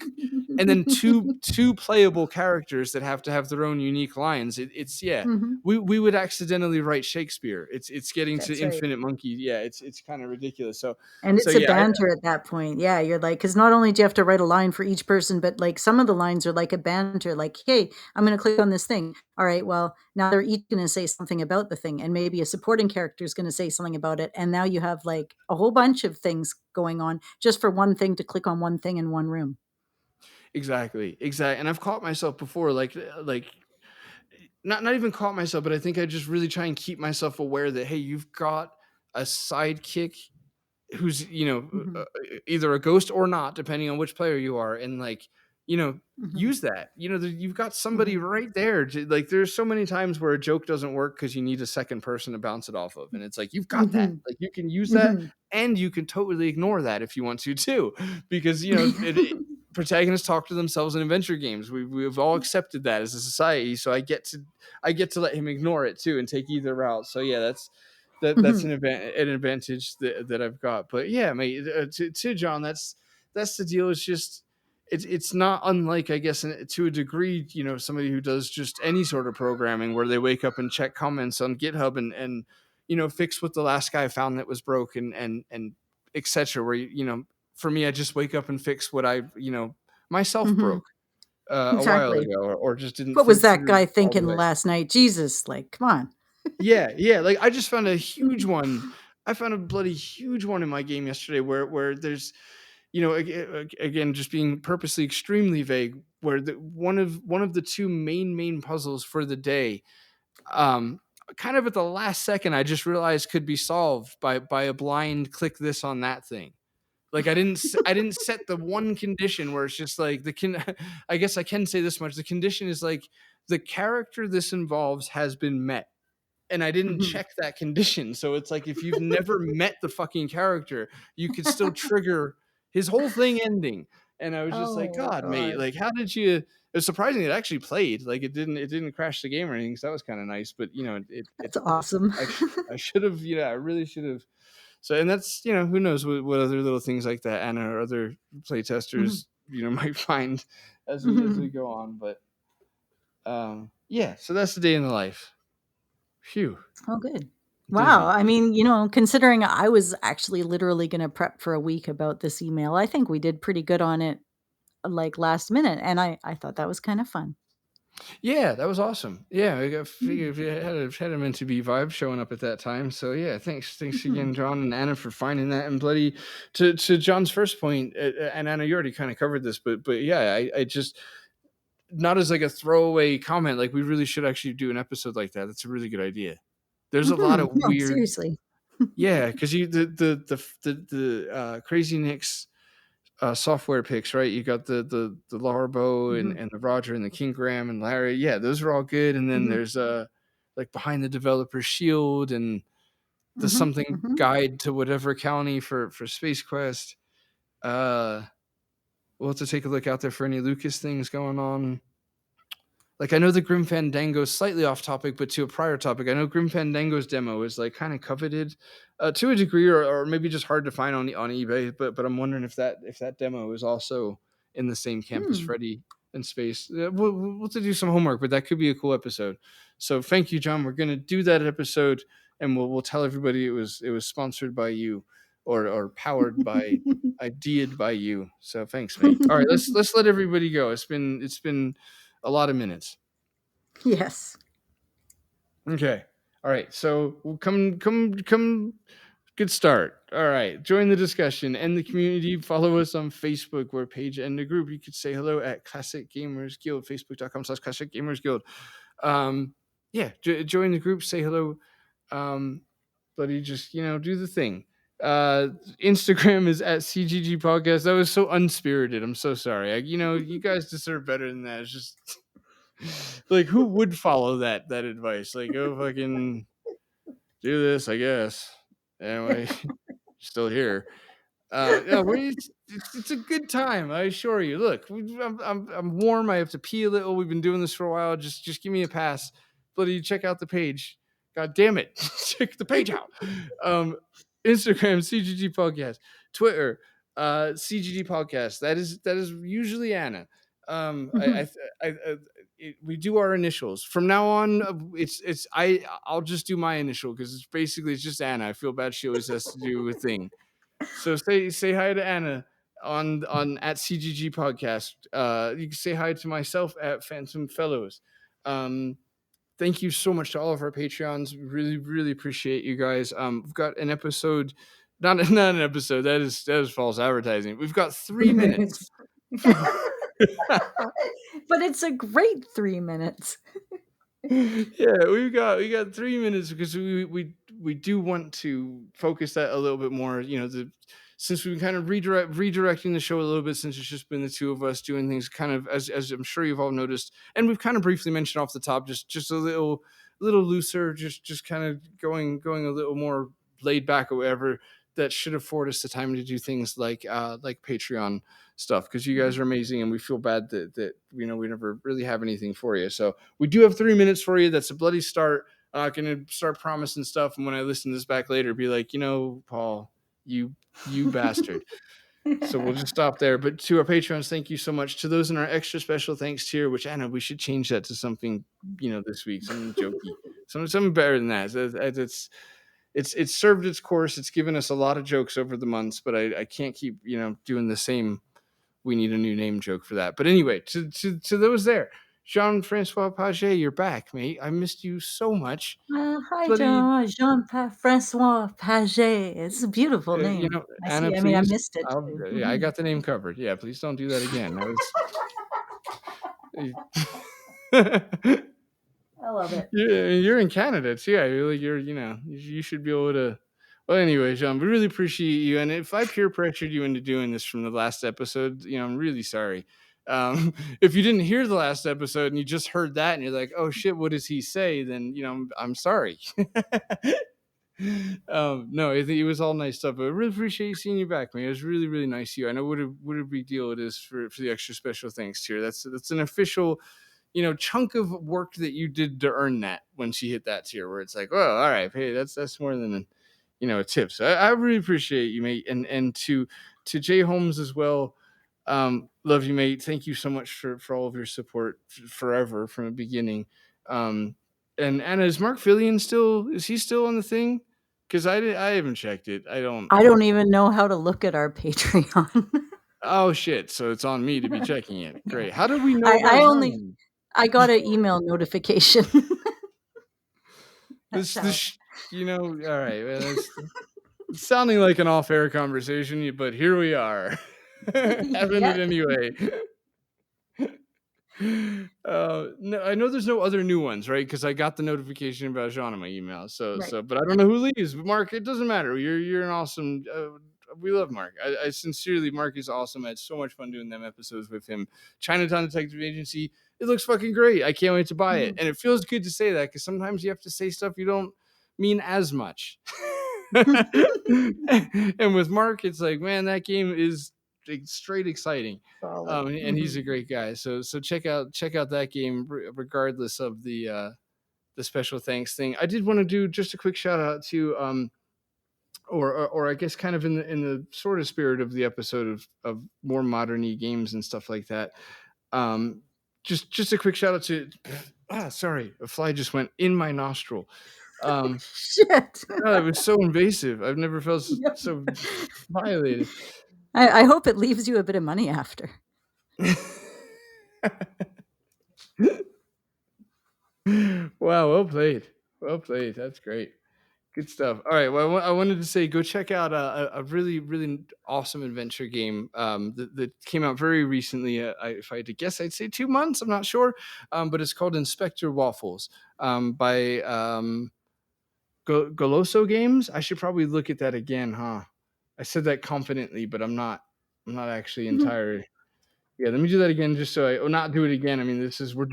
and then two playable characters that have to have their own unique lines. It's yeah, Mhm. we would accidentally write Shakespeare. It's getting to That's right. infinite monkey. Yeah, it's kind of ridiculous. So And so it's a yeah, banter at that point. Yeah, you're like, because not only do you have to write a line for each person, but like some of the lines are like a banter, like, hey, I'm going to click on this thing. All right, well, now they're each going to say something about the thing, and maybe a supporting character is going to say something about it. And now you have like a whole bunch of things going on just for one thing to click on one thing in one room. exactly. And I've caught myself before, like not even caught myself, but I think I just really try and keep myself aware that, hey, you've got a sidekick who's Hmm. either a ghost or not, depending on which player you are, and like you know Hmm. use that. You've got somebody Hmm. right there like there's so many times where a joke doesn't work because you need a second person to bounce it off of, and it's like, you've got that, Hmm. like you can use that, Hmm. and you can totally ignore that if you want to too, because protagonists talk to themselves in adventure games. We've all accepted that as a society, so I get to let him ignore it too and take either route. So yeah, that's Hmm. an advantage that I've got. But yeah, mate, to John, that's the deal. It's just it's not unlike, I guess, to a degree, somebody who does just any sort of programming, where they wake up and check comments on GitHub and fix what the last guy found that was broken, and etc. Where for me, I just wake up and fix what I myself Hmm. broke a while Exactly. ago, or just didn't What was think that through guy all the thinking way. last night? Jesus, like, come on. Yeah. Like, I just found a huge one. I found a bloody huge one in my game yesterday, where there's, again, just being purposely extremely vague, where one of the two main puzzles for the day, um, kind of at the last second, I just realized could be solved by a blind click this on that thing. Like, I didn't set the one condition where it's just like I guess I can say this much. The condition is like, the character this involves has been met, and I didn't Mhm. check that condition. So it's like, if you've never met the fucking character, you could still trigger his whole thing ending. And I was just like, Oh God, mate, god. like, how did you? It's surprising it actually played. Like, it didn't crash the game or anything. So that was kind of nice. But That's awesome. I should have, I really should have. So, and that's, who knows what other little things like that Anna or other Mhm. playtesters might find as we Mhm. go on. But yeah, so that's the day in the life. Phew. Oh, good. Wow. Busy. I mean, considering I was actually literally going to prep for a week about this email, I think we did pretty good on it, like last minute, and I thought that was kind of fun. Yeah, that was awesome. Yeah, I Mm. figured we had a meant to be vibe showing up at that time. So yeah, thanks Mhm. again, John and Anna, for finding that. And bloody, to John's first point, and Anna, you already kind of covered this, but yeah, I just, not as like a throwaway comment. Like, we really should actually do an episode like that. That's a really good idea. There's a lot of No, weird, seriously. yeah, because you the Crazy Nick's software picks, right? You got the Larbo Mm-hmm. and the Roger and the Kingram and Larry. Yeah, those are all good. And then Mm-hmm. there's like Behind the Developer Shield and the Mm-hmm. something Mm-hmm. guide to whatever county for Space Quest. We'll have to take a look out there for any Lucas things going on. Like, I know the Grim Fandango is slightly off topic, but to a prior topic, I know Grim Fandango's demo is like kind of coveted to a degree, or maybe just hard to find on eBay. But I'm wondering if that demo is also in the same camp as Freddy in Space. We'll have to do some homework, but that could be a cool episode. So thank you, John. We're gonna do that episode, and we'll tell everybody it was sponsored by you, or powered by, ideaed by you. So thanks, mate. All right, let's let everybody go. It's been a lot of minutes. Yes. Okay. All right. So we'll come. Good start. All right. Join the discussion and the community. Follow us on Facebook, where page and the group. You could say hello at Classic Gamers Guild, facebook.com/Classic Gamers Guild. Yeah. Join the group. Say hello. Buddy, just do the thing. Instagram is at CGG Podcast. That was so unspirited. I'm so sorry. You guys deserve better than that. It's just like, who would follow that advice? Like, go fucking do this, I guess. Anyway, still here. Yeah, it's a good time, I assure you. Look, I'm warm. I have to pee a little. We've been doing this for a while. Just give me a pass. Bloody, check out the page. God damn it, check the page out. Instagram CGG Podcast, Twitter CGG Podcast. That is usually Anna. We do our initials from now on. I'll just do my initial because it's just Anna. I feel bad she always has to do a thing. So say hi to Anna on at CGG Podcast. You can say hi to myself at Phantom Fellows. Thank you so much to all of our Patreons. Really, really appreciate you guys. We've got an episode, not an episode. That is false advertising. We've got 3 minutes. But it's a great 3 minutes. Yeah, we got 3 minutes because we do want to focus that a little bit more. Since we've kind of redirecting the show a little bit, since it's just been the two of us doing things kind of as I'm sure you've all noticed, and we've kind of briefly mentioned off the top, just a little looser, just kind of going a little more laid back or whatever. That should afford us the time to do things like Patreon stuff, because you guys are amazing, and we feel bad that we never really have anything for you. So we do have 3 minutes for you. That's a bloody start. I'm not gonna start promising stuff, and when I listen to this back later, be like, Paul, you bastard. So we'll just stop there. But to our Patrons, thank you so much. To those in our extra special thanks tier, which I know we should change that to something, this week, something jokey, something better than that. It's served its course. It's given us a lot of jokes over the months, but I can't keep doing the same. We need a new name joke for that. But anyway, to those there, Jean-Francois Paget, you're back, mate. I missed you so much. Hi, Bloody, Jean-Francois Paget. It's a beautiful name. I Anna, see. I mean, I please. missed it too. Yeah, I got the name covered. Yeah, please don't do that again. That was. I love it. You're in Canada too. Yeah, you should be able to. Well, anyway, John, we really appreciate you. And if I peer pressured you into doing this from the last episode, I'm really sorry. If you didn't hear the last episode and you just heard that and you're like, oh shit, what does he say? Then I'm sorry. No, I think it was all nice stuff. But I really appreciate seeing you back, man. It was really, really nice of you. I know what a big deal it is for the extra special thanks tier. That's an official chunk of work that you did to earn that once you hit that tier, where it's like, well, all right, hey, that's more than a tip. So I really appreciate you, mate. And to Jay Holmes as well. Love you, mate. Thank you so much for all of your support forever from the beginning. And Anna, is Mark Fillion still on the thing? Because I haven't checked it. I don't even know how to look at our Patreon. Oh shit! So it's on me to be checking it. Great. How did we know about him? I got an email notification. All right. Well, it's sounding like an off-air conversation, but here we are, having it anyway. No, I know there's no other new ones, right? Because I got the notification about Jean in my email. So, Right. but I don't know who leaves. But Mark, it doesn't matter. You're an awesome, we love Mark. I sincerely, Mark is awesome. I had so much fun doing them episodes with him. Chinatown Detective Agency, it looks fucking great. I can't wait to buy it. And it feels good to say that because sometimes you have to say stuff you don't mean as much. And with Mark, it's like, man, that game is straight exciting. And he's a great guy. So check out that game regardless of the special thanks thing. I did want to do just a quick shout out to or I guess kind of in the sort of spirit of the episode of more modern-y games and stuff like that. Just a quick shout out to sorry, a fly just went in my nostril. Shit. God, it was so invasive. I've never felt so violated. I hope it leaves you a bit of money after. Wow, well played. That's great. Good stuff. All right. Well, I wanted to say, go check out a really, really awesome adventure game that came out very recently. If I had to guess, I'd say 2 months. I'm not sure. But it's called Inspector Waffles by Goloso Games. I should probably look at that again, huh? I said that confidently, but I'm not actually entirely. Yeah, let me do that again, just so not do it again. I mean, we're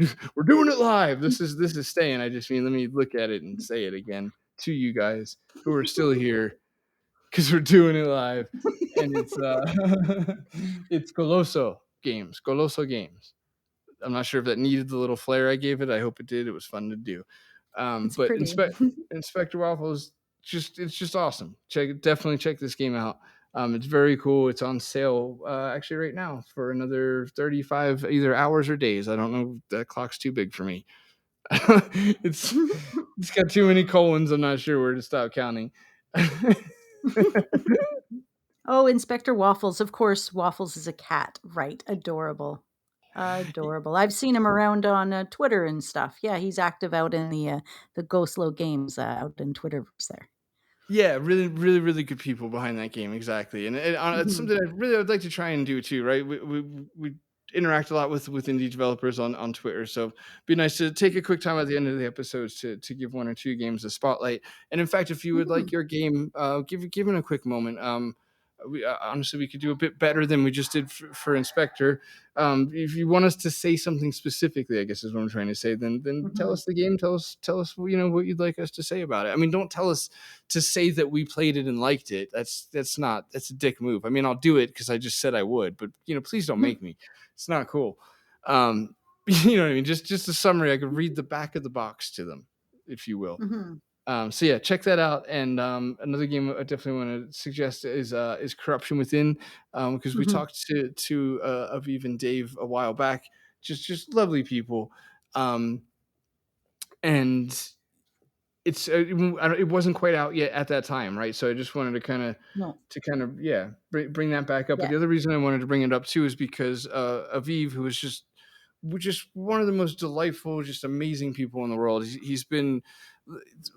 doing it live. This is staying. I just mean, let me look at it and say it again to you guys who are still here because we're doing it live, and it's it's Goloso Games. I'm not sure if that needed the little flair I gave it. I hope it did. It was fun to do. But Inspector Waffles, it's just awesome. Definitely check this game out. It's very cool. It's on sale actually right now for another 35 either hours or days. I don't know. That clock's too big for me. It's got too many colons. I'm not sure where to stop counting. Oh, Inspector Waffles. Of course, Waffles is a cat, right? Adorable. I've seen him around on Twitter and stuff. Yeah, he's active out in the Ghostlow Games out in Twitterverse there. Yeah, really, really, really good people behind that game. Exactly, and it's something I'd like to try and do too. Right, we interact a lot with indie developers on Twitter, so it'd be nice to take a quick time at the end of the episodes to give one or two games a spotlight. And in fact, if you would like your game, give it a quick moment. Honestly, we could do a bit better than we just did for Inspector. If you want us to say something specifically, I guess is what I'm trying to say, then tell us the game. Tell us what you'd like us to say about it. I mean, don't tell us to say that we played it and liked it. That's a dick move. I mean, I'll do it because I just said I would, but please don't make me. It's not cool. You know what I mean? Just a summary. I could read the back of the box to them, if you will. So yeah, check that out. And another game I definitely want to suggest is Corruption Within, because we talked to Aviv and Dave a while back. Just lovely people, and it's it wasn't quite out yet at that time, right? So I just wanted to kind of bring that back up. Yeah. But the other reason I wanted to bring it up too is because Aviv, who was just one of the most delightful, just amazing people in the world. He's been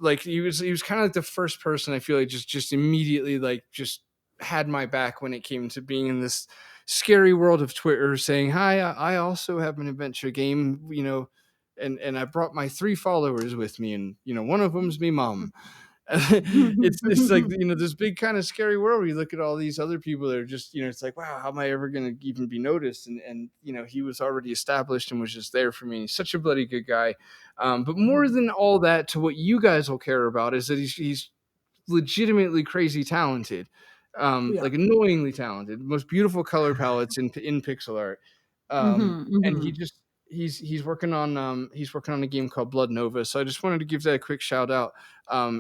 like he was kind of like the first person I feel like just immediately like just had my back when it came to being in this scary world of Twitter, saying, hi, I also have an adventure game, and I brought my 3 followers with me, and one of them's me mom. It's like this big kind of scary world where you look at all these other people that are just it's like, wow, how am I ever going to even be noticed? And he was already established and was just there for me. He's such a bloody good guy. But more than all that, to what you guys will care about is that he's legitimately crazy talented, like annoyingly talented, most beautiful color palettes in pixel art. And he's working on a game called Blood Nova. So I just wanted to give that a quick shout out.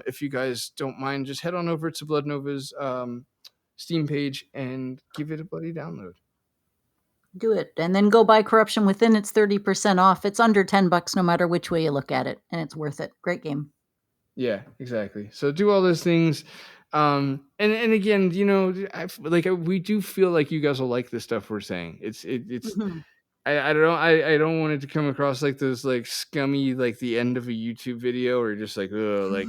If you guys don't mind, just head on over to Blood Nova's Steam page and give it a bloody download. Do it, and then go buy Corruption Within. It's 30% off. It's under $10 no matter which way you look at it, and it's worth it. Great game. Yeah, exactly. So do all those things. And again, we do feel like you guys will like the stuff we're saying. It's I don't want it to come across like those like scummy, like the end of a YouTube video, or just like, oh, like,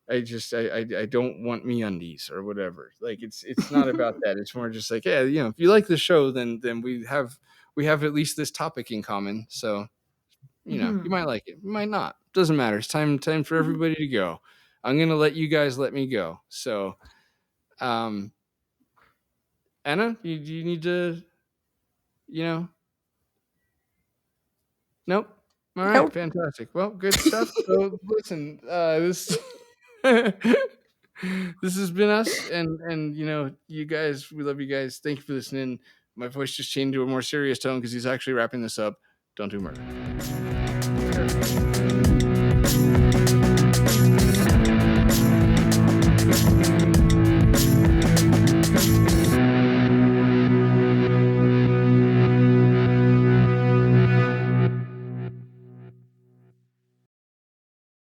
I don't want MeUndies or whatever. Like it's not about that. It's more just like, yeah, if you like the show, then we have at least this topic in common. So, you might like it, you might not. Doesn't matter. It's time for everybody to go. I'm gonna let you guys let me go. So, Anna, you need to, you know, nope. All right, Nope. fantastic. Well, good stuff. So listen, this this has been us, and you know, you guys, we love you guys. Thank you for listening. My voice just changed to a more serious tone because he's actually wrapping this up. Don't do murder.